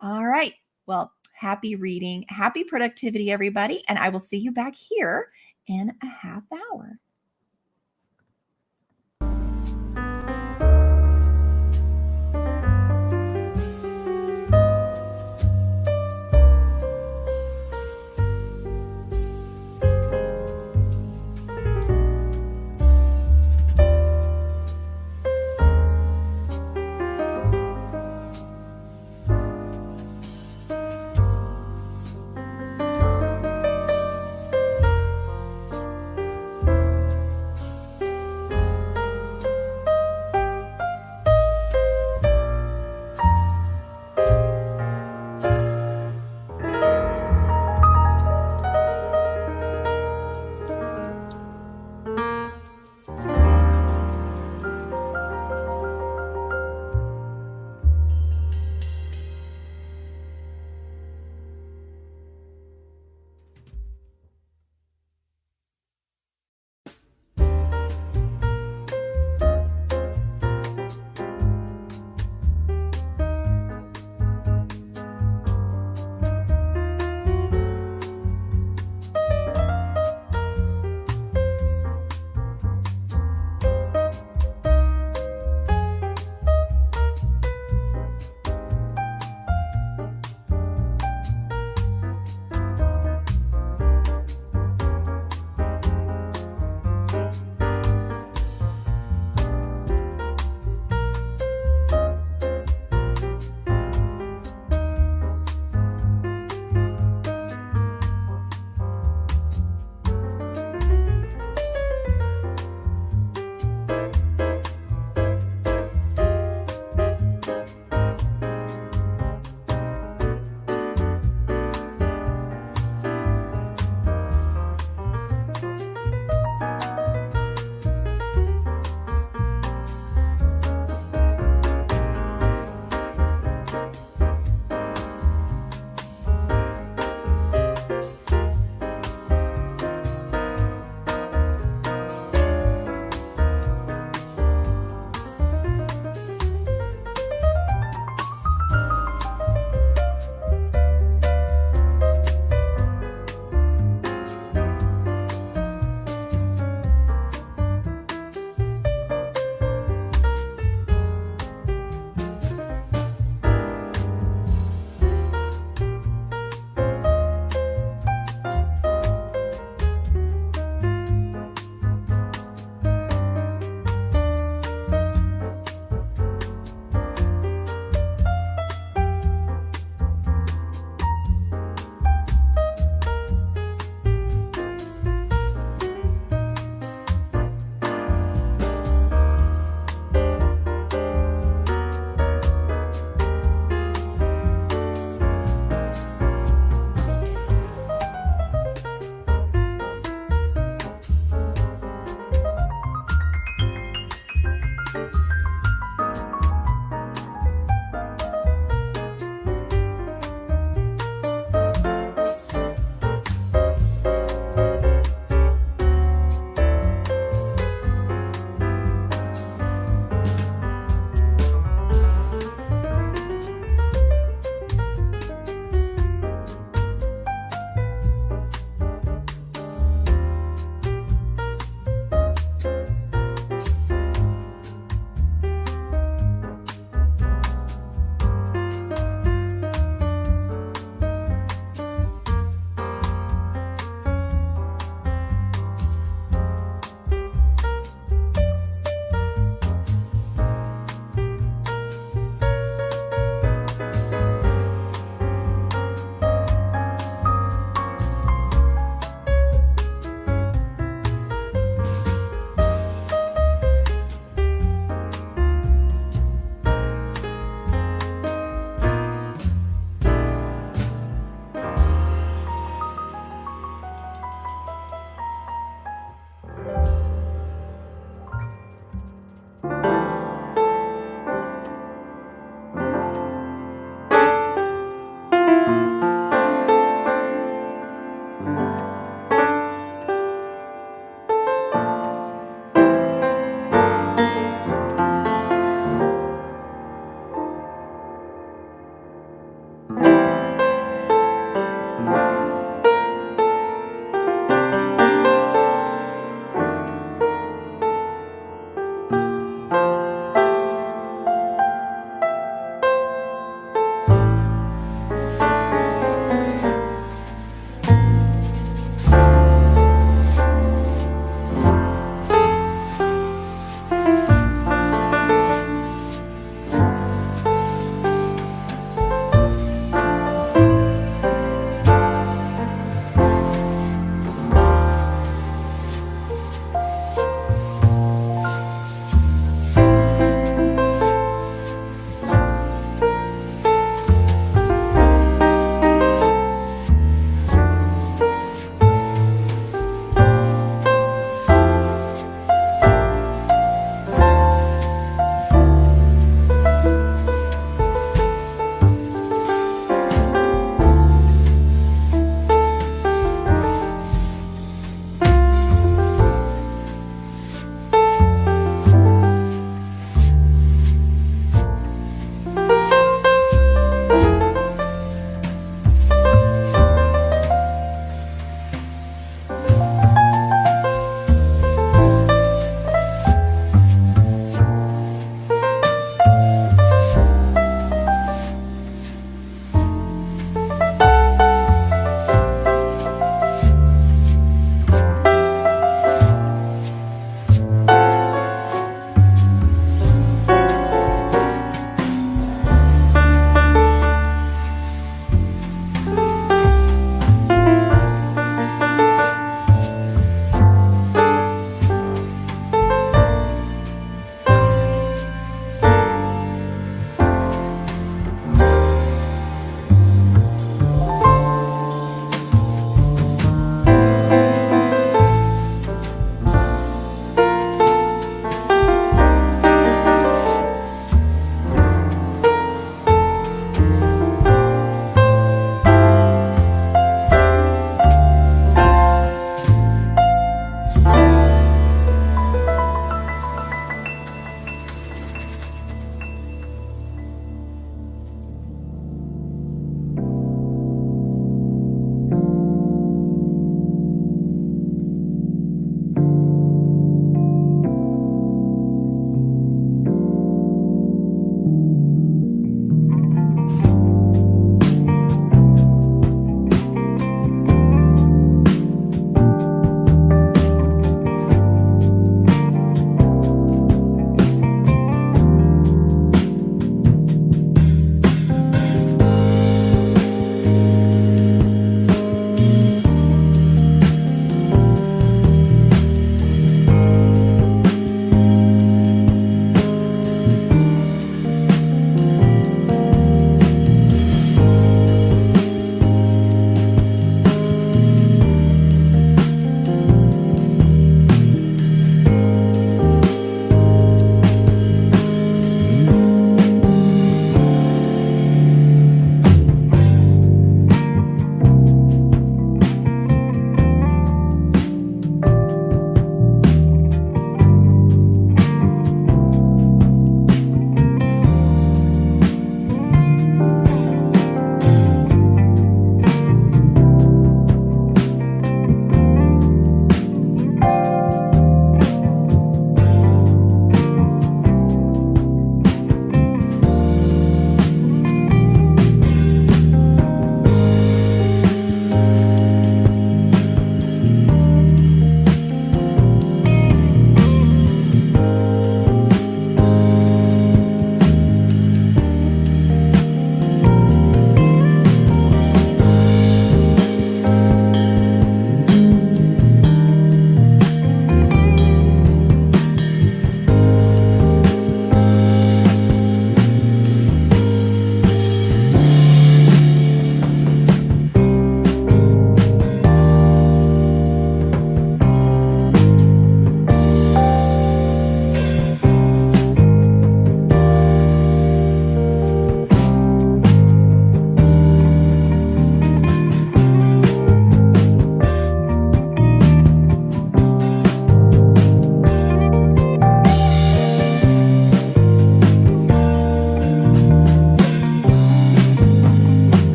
All right. Well, happy reading, happy productivity, everybody. And I will see you back here in a half hour.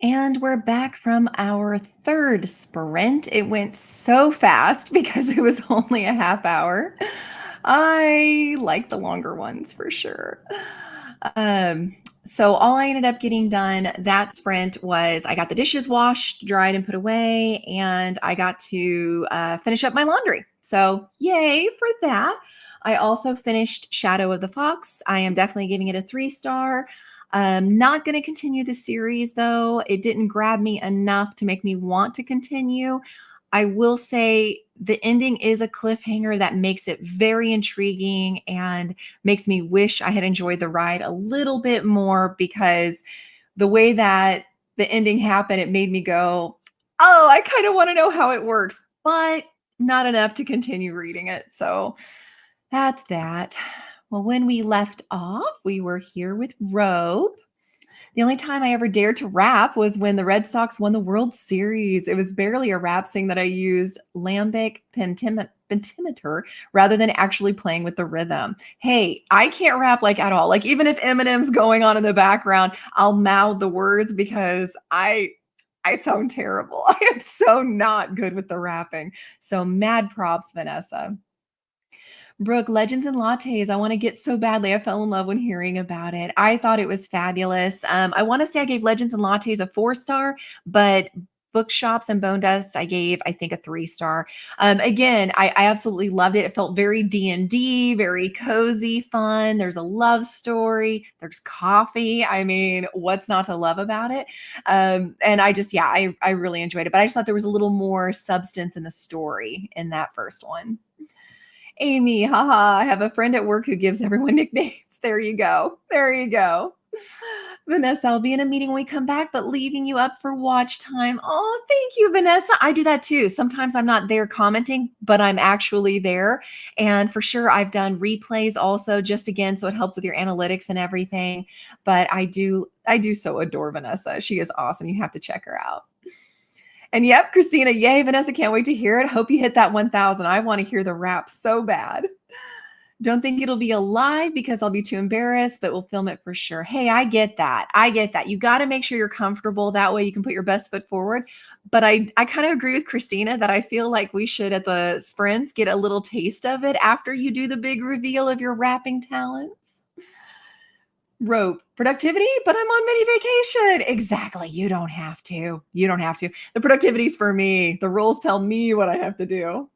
And we're back from our third sprint. It went so fast because it was only a half hour. I like the longer ones for sure. Um, so all I ended up getting done that sprint was I got the dishes washed, dried, and put away, and I got to finish up my laundry. So yay for that. I also finished Shadow of the Fox. I am definitely giving it a 3 star. Not going to continue the series though. It didn't grab me enough to make me want to continue. I will say the ending is a cliffhanger that makes it very intriguing and makes me wish I had enjoyed the ride a little bit more because the way that the ending happened, it made me go, oh, I kind of want to know how it works, but not enough to continue reading it. So that's that. Well, when we left off, we were here with Rope. The only time I ever dared to rap was when the Red Sox won the World Series. It was barely a rap sing that I used lambic pentameter rather than actually playing with the rhythm. Hey, I can't rap like at all. Like even if Eminem's going on in the background, I'll mouth the words because I sound terrible. I am so not good with the rapping. So mad props, Vanessa. Brooke, Legends and Lattes. I want to get so badly. I fell in love when hearing about it. I thought it was fabulous. I want to say I gave Legends and Lattes a 4 star, but Bookshops and Bone Dust, I gave, I think, a 3 star. Again, I absolutely loved it. It felt very D&D, very cozy, fun. There's a love story. There's coffee. I mean, what's not to love about it? And I just, yeah, I really enjoyed it. But I just thought there was a little more substance in the story in that first one. Amy, haha, I have a friend at work who gives everyone nicknames. There you go. There you go. Vanessa, I'll be in a meeting when we come back, but leaving you up for watch time. Oh, thank you, Vanessa. I do that too. Sometimes I'm not there commenting, but I'm actually there. And for sure, I've done replays also, just again, so it helps with your analytics and everything. But I do so adore Vanessa. She is awesome. You have to check her out. And yep, Christina, yay, Vanessa, can't wait to hear it. Hope you hit that 1,000. I want to hear the rap so bad. Don't think it'll be alive because I'll be too embarrassed, but we'll film it for sure. Hey, I get that. I get that. You got to make sure you're comfortable. That way you can put your best foot forward. But I kind of agree with Christina that I feel like we should at the sprints get a little taste of it after you do the big reveal of your rapping talents. Rope productivity, but I'm on mini vacation. Exactly. You don't have to. You don't have to. The productivity's for me. The rules tell me what I have to do.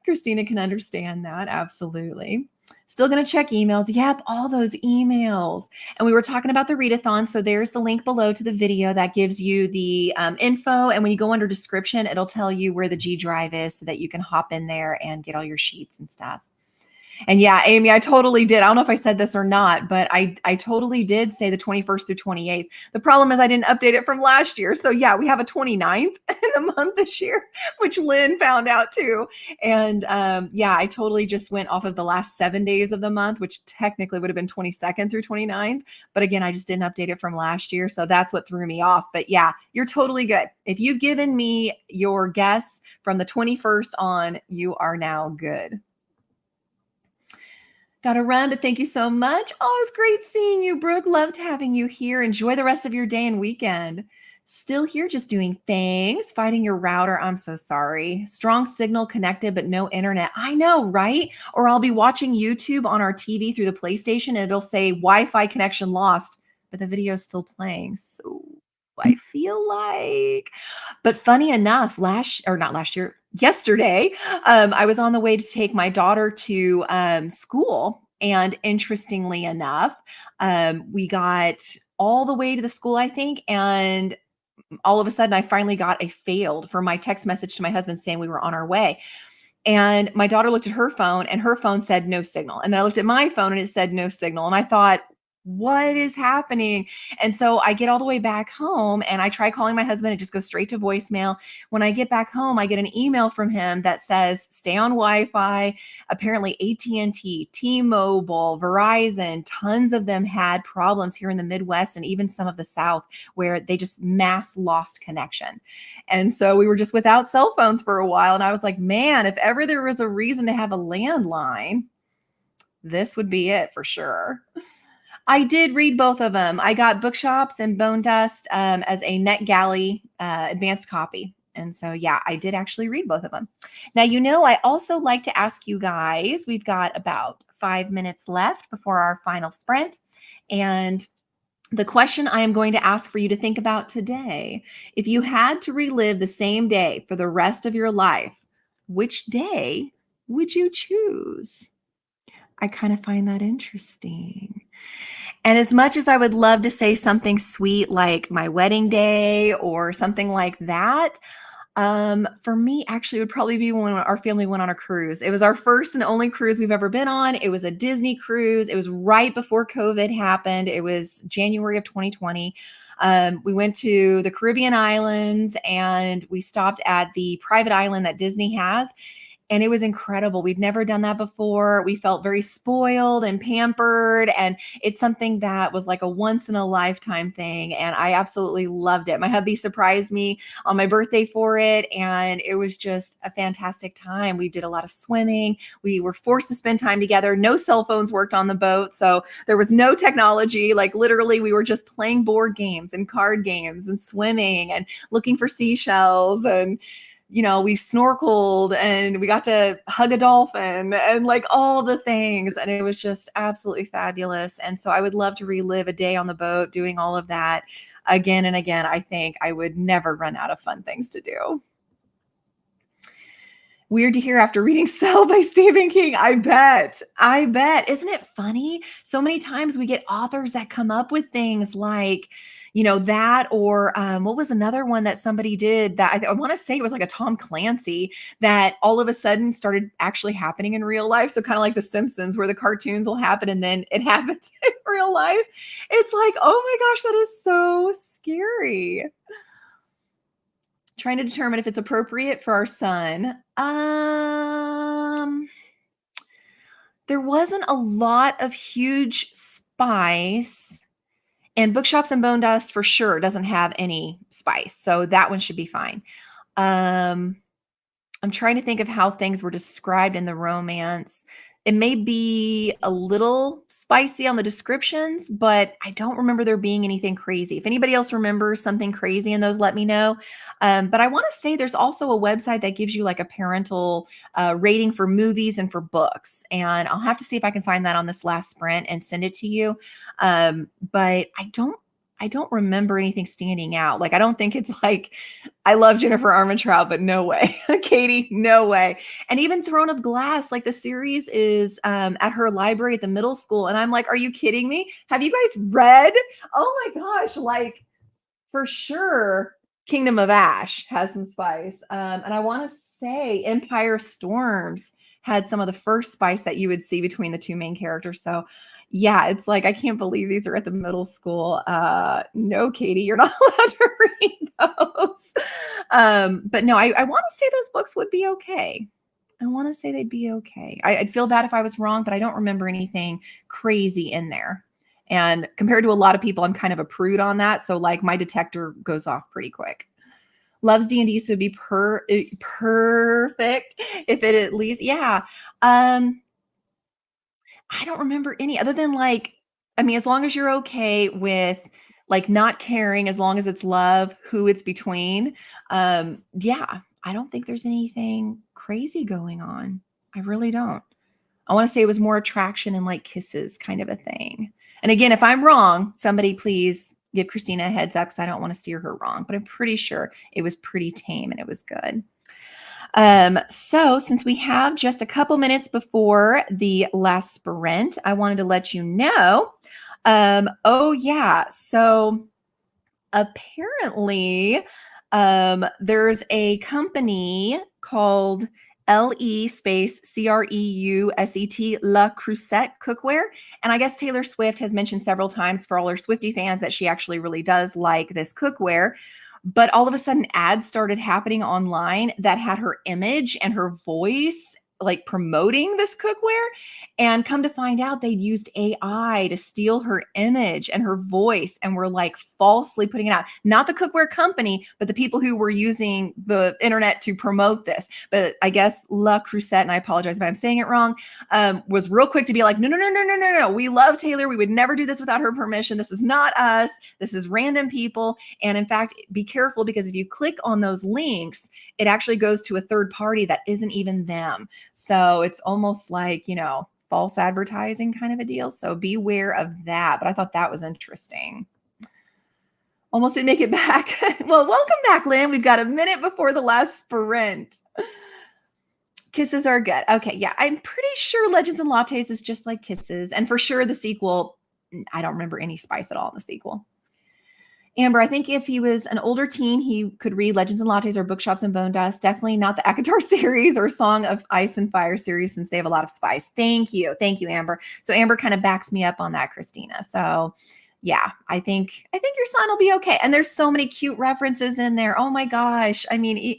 Christina can understand that. Absolutely. Still going to check emails. Yep, all those emails. And we were talking about the readathon. So there's the link below to the video that gives you the info. And when you go under description, it'll tell you where the G Drive is so that you can hop in there and get all your sheets and stuff. And yeah, Amy, I totally did. I don't know if I said this or not, but I totally did say the 21st through 28th. The problem is I didn't update it from last year. So yeah, we have a 29th in the month this year, which Lynn found out too. And yeah, I totally just went off of the last 7 days of the month, which technically would have been 22nd through 29th. But again, I just didn't update it from last year. So that's what threw me off. But yeah, you're totally good. If you've given me your guess from the 21st on, you are now good. Got to run, but thank you so much. Oh, it was great seeing you, Brooke. Loved having you here. Enjoy the rest of your day and weekend. Still here, just doing things, fighting your router. I'm so sorry. Strong signal connected, but no internet. I know, right? Or I'll be watching YouTube on our TV through the PlayStation and it'll say Wi-Fi connection lost, but the video is still playing. So I feel like, but funny enough, yesterday, I was on the way to take my daughter to school. And interestingly enough, we got all the way to the school, I think. And all of a sudden, I finally got a failed for my text message to my husband saying we were on our way. And my daughter looked at her phone and her phone said no signal. And then I looked at my phone and it said no signal. And I thought, what is happening? And so I get all the way back home and I try calling my husband. It just goes straight to voicemail. When I get back home, I get an email from him that says, stay on Wi-Fi. Apparently AT&T, T-Mobile, Verizon, tons of them had problems here in the Midwest and even some of the South where they just mass lost connection. And so we were just without cell phones for a while. And I was like, man, if ever there was a reason to have a landline, this would be it for sure. I did read both of them. I got Bookshops and Bone Dust as a NetGalley advanced copy. And so, yeah, I did actually read both of them. Now, I also like to ask you guys, we've got about 5 minutes left before our final sprint. And the question I am going to ask for you to think about today, if you had to relive the same day for the rest of your life, which day would you choose? I kind of find that interesting. And as much as I would love to say something sweet like my wedding day or something like that, for me, actually, it would probably be when our family went on a cruise. It was our first and only cruise we've ever been on. It was a Disney cruise. It was right before COVID happened. It was January of 2020. We went to the Caribbean islands and we stopped at the private island that Disney has. And it was incredible. We'd never done that before. We felt very spoiled and pampered. And it's something that was like a once in a lifetime thing. And I absolutely loved it. My hubby surprised me on my birthday for it. And it was just a fantastic time. We did a lot of swimming. We were forced to spend time together. No cell phones worked on the boat. So there was no technology. Like literally, we were just playing board games and card games and swimming and looking for seashells. And we snorkeled and we got to hug a dolphin and like all the things. And it was just absolutely fabulous. And so I would love to relive a day on the boat doing all of that again and again. I think I would never run out of fun things to do. Weird to hear after reading Cell by Stephen King. I bet. I bet. Isn't it funny? So many times we get authors that come up with things like, that or what was another one that somebody did that I want to say it was like a Tom Clancy that all of a sudden started actually happening in real life. So kind of like The Simpsons where the cartoons will happen and then it happens in real life. It's like, oh my gosh, that is so scary. Trying to determine if it's appropriate for our son. There wasn't a lot of huge spice, and Bookshops and Bone Dust for sure doesn't have any spice, so that one should be fine. Um, I'm trying to think of how things were described in the romance. It may be a little spicy on the descriptions, but I don't remember there being anything crazy. If anybody else remembers something crazy in those, let me know. But I want to say there's also a website that gives you like a parental rating for movies and for books. And I'll have to see if I can find that on this last sprint and send it to you. But I don't remember anything standing out. Like, I don't think it's like, I love Jennifer Armentrout, but no way. Katie, no way. And even Throne of Glass, like the series is at her library at the middle school. And I'm like, are you kidding me? Have you guys read? Oh my gosh, like for sure. Kingdom of Ash has some spice. And I want to say Empire Storms had some of the first spice that you would see between the two main characters. So yeah, it's like, I can't believe these are at the middle school. No, Katie, you're not allowed to read those. But no, I want to say those books would be okay. I want to say they'd be okay. I'd feel bad if I was wrong, but I don't remember anything crazy in there. And compared to a lot of people, I'm kind of a prude on that. So like my detector goes off pretty quick. Loves D&D, so it'd be perfect if it at least, yeah. I don't remember any other than like, I mean, as long as you're okay with like not caring, as long as it's love, who it's between. Yeah, I don't think there's anything crazy going on. I really don't. I want to say it was more attraction and like kisses kind of a thing. And again, if I'm wrong, somebody please give Christina a heads up because I don't want to steer her wrong, but I'm pretty sure it was pretty tame and it was good. So since we have just a couple minutes before the last sprint, I wanted to let you know. Oh yeah, so apparently there's a company called LE space CREUSET La Crusette Cookware. And I guess Taylor Swift has mentioned several times for all her Swiftie fans that she actually really does like this cookware. But all of a sudden, ads started happening online that had her image and her voice like promoting this cookware, and come to find out they'd used AI to steal her image and her voice and were like falsely putting it out. Not the cookware company, but the people who were using the internet to promote this. But I guess La Crusette, and I apologize if I'm saying it wrong, was real quick to be like, no, no, no, no, no, no, no. We love Taylor. We would never do this without her permission. This is not us. This is random people. And in fact, be careful, because if you click on those links, it actually goes to a third party that isn't even them. So it's almost like, false advertising kind of a deal. So beware of that. But I thought that was interesting. Almost didn't make it back. Well, welcome back, Lynn. We've got a minute before the last sprint. Kisses are good. Okay, yeah, I'm pretty sure Legends and Lattes is just like Kisses. And for sure the sequel, I don't remember any spice at all in the sequel. Amber, I think if he was an older teen, he could read Legends and Lattes or Bookshops and Bone Dust. Definitely not the ACOTAR series or Song of Ice and Fire series, since they have a lot of spice. Thank you. Thank you, Amber. So Amber kind of backs me up on that, Christina. So yeah, I think your son will be okay. And there's so many cute references in there. Oh my gosh. I mean,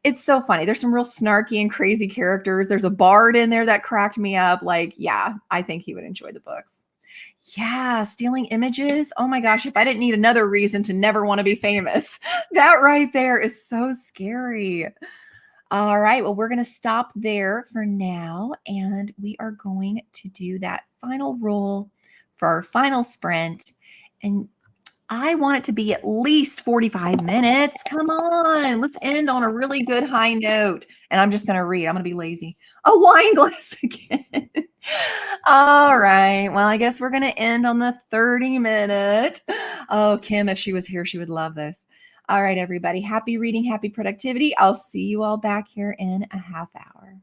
it's so funny. There's some real snarky and crazy characters. There's a bard in there that cracked me up. Like, yeah, I think he would enjoy the books. Yeah, stealing images. Oh my gosh, if I didn't need another reason to never want to be famous, that right there is so scary. All right, well, we're going to stop there for now, and we are going to do that final roll for our final sprint. And I want it to be at least 45 minutes. Come on, let's end on a really good high note. And I'm just going to read. I'm going to be lazy. A wine glass again. All right. Well, I guess we're going to end on the 30-minute. Oh, Kim, if she was here, she would love this. All right, everybody. Happy reading, happy productivity. I'll see you all back here in a half hour.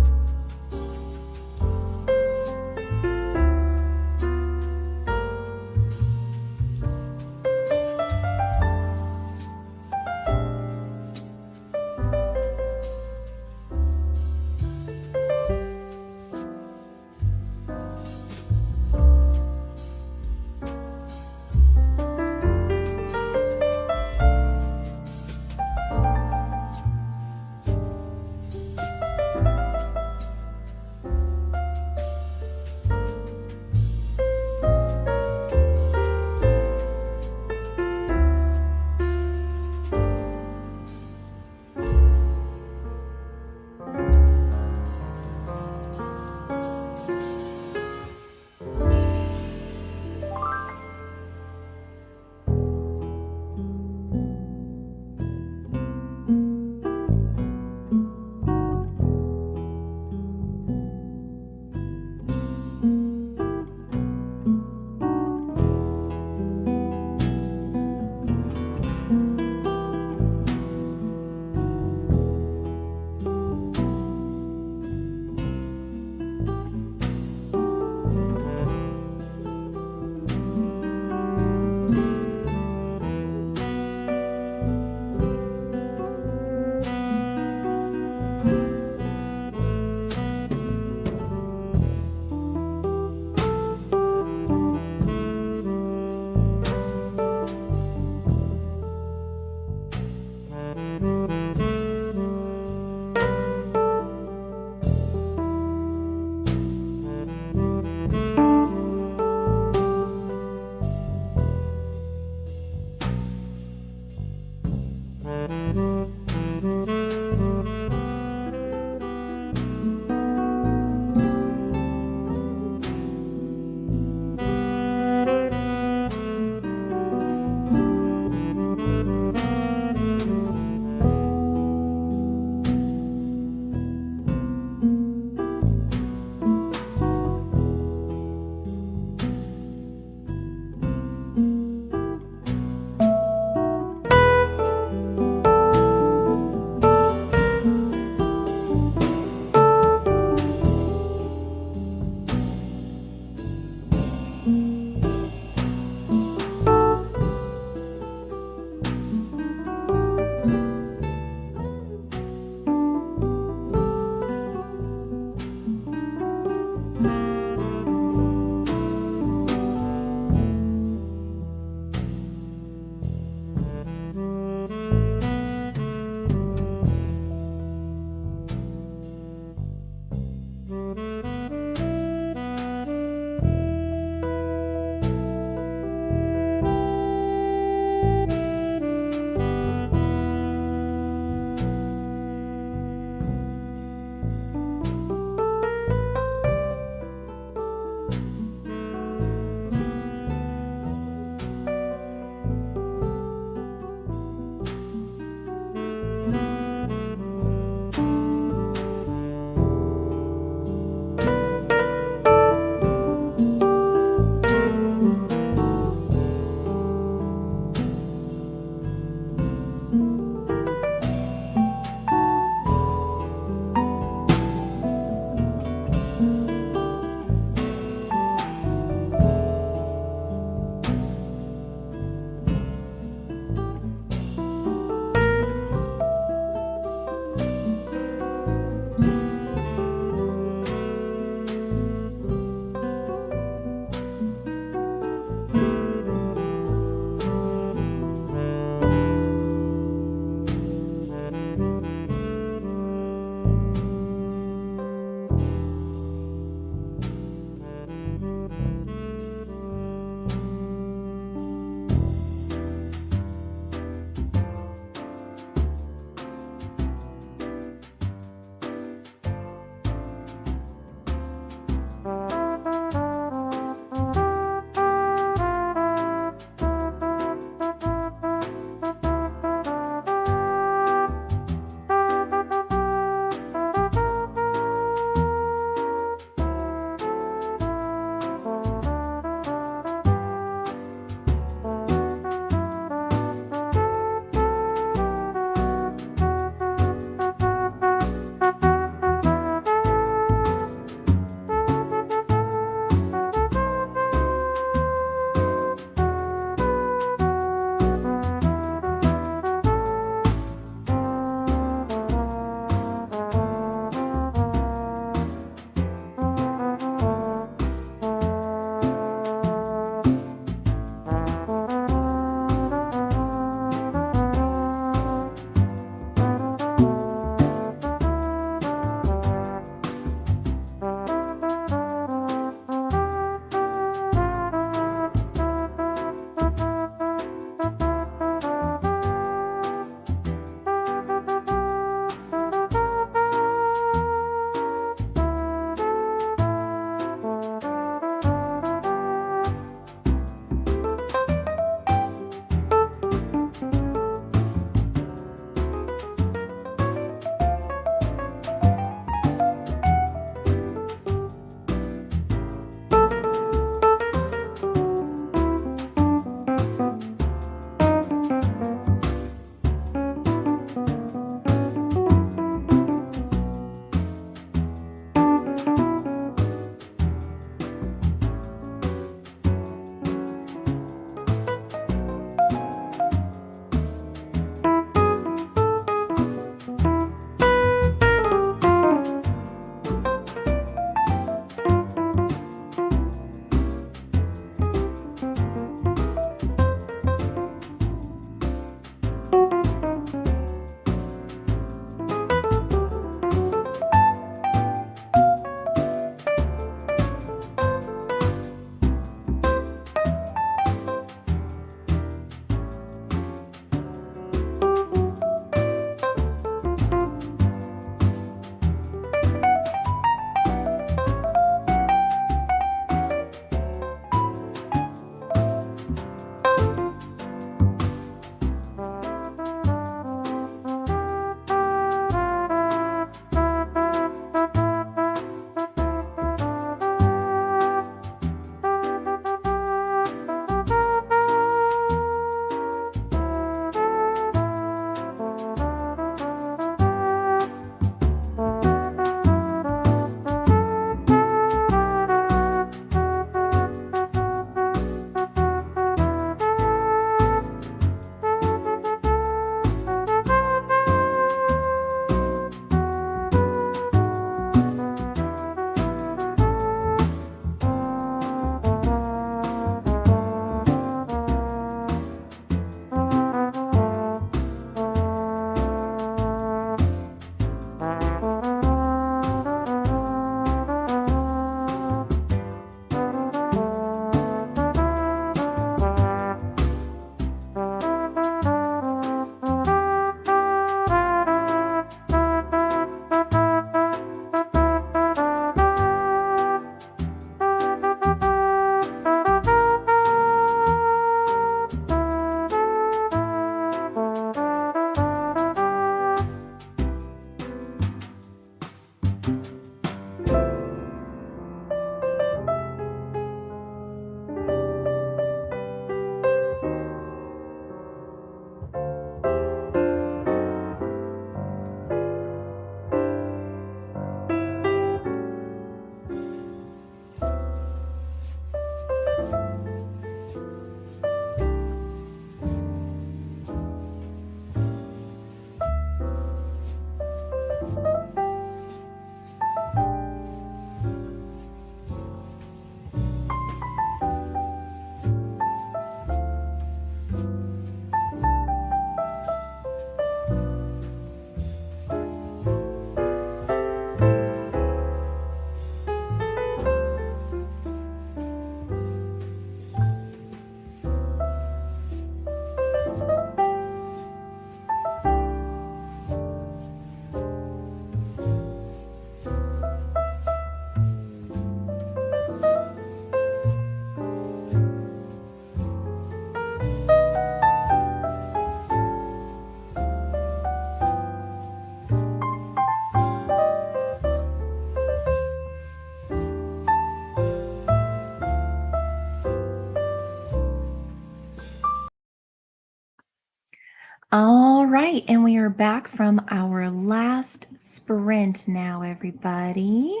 All right, and we are back from our last sprint now, everybody.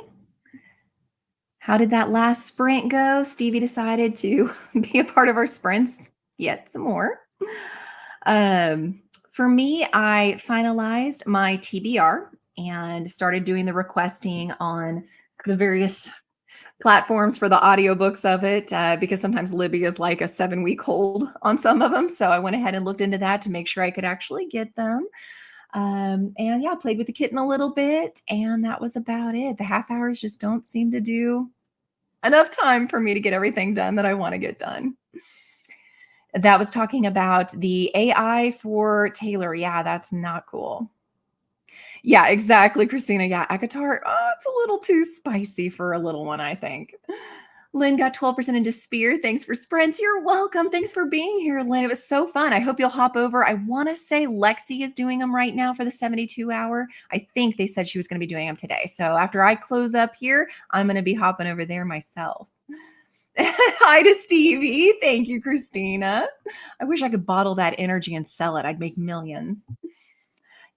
How did that last sprint go? Stevie decided to be a part of our sprints yet some more. For me, I finalized my TBR and started doing the requesting on the various platforms for the audiobooks of it because sometimes Libby is like a 7-week hold on some of them. So I went ahead and looked into that to make sure I could actually get them. And yeah, played with the kitten a little bit, and that was about it. The half hours just don't seem to do enough time for me to get everything done that I want to get done. That was talking about the AI for Taylor. Yeah, that's not cool. Yeah, exactly, Christina. Yeah, Akatar, it's a little too spicy for a little one, I think. Lynn got 12% into Spear. Thanks for sprints. You're welcome. Thanks for being here, Lynn. It was so fun. I hope you'll hop over. I want to say Lexi is doing them right now for the 72 hour. I think they said she was going to be doing them today. So after I close up here, I'm going to be hopping over there myself. Hi to Stevie. Thank you, Christina. I wish I could bottle that energy and sell it. I'd make millions.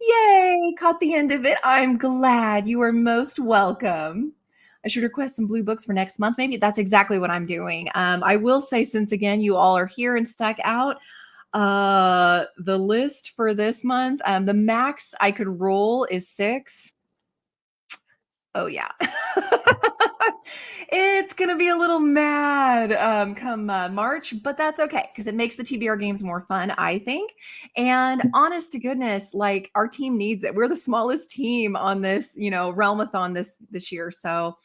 Yay! Caught the end of it. I'm glad. You are most welcome. I should request some blue books for next month. Maybe that's exactly what I'm doing. I will say, since again you all are here and stuck out, the list for this month, the max I could roll is 6. Oh yeah. It's gonna be a little mad come March, but that's okay because it makes the TBR games more fun, I think. And honest to goodness, like our team needs it. We're the smallest team on this, Realmathon this year. So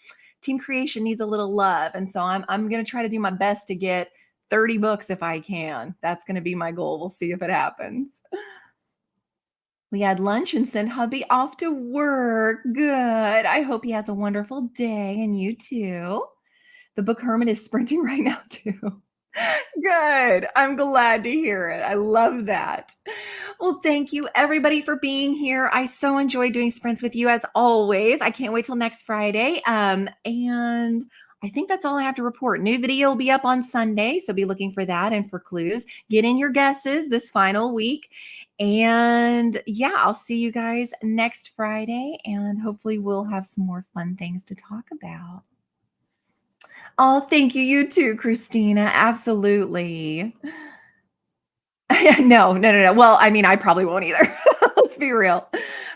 team creation needs a little love. And so I'm gonna try to do my best to get 30 books if I can. That's gonna be my goal. We'll see if it happens. We had lunch and sent hubby off to work. Good. I hope he has a wonderful day and you too. The book Hermit is sprinting right now too. Good. I'm glad to hear it. I love that. Well, thank you everybody for being here. I so enjoy doing sprints with you as always. I can't wait till next Friday. And I think that's all I have to report. New video will be up on Sunday, so be looking for that and for clues. Get in your guesses this final week. And yeah, I'll see you guys next Friday, and hopefully we'll have some more fun things to talk about. Oh, thank you. You too, Christina. Absolutely. No, no, no, no. Well, I mean, I probably won't either. Let's be real.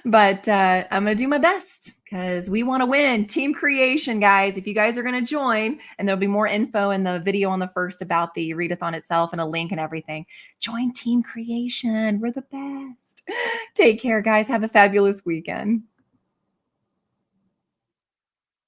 But I'm going to do my best because we want to win. Team creation, guys. If you guys are going to join, and there'll be more info in the video on the first about the readathon itself and a link and everything, join team creation. We're the best. Take care, guys. Have a fabulous weekend.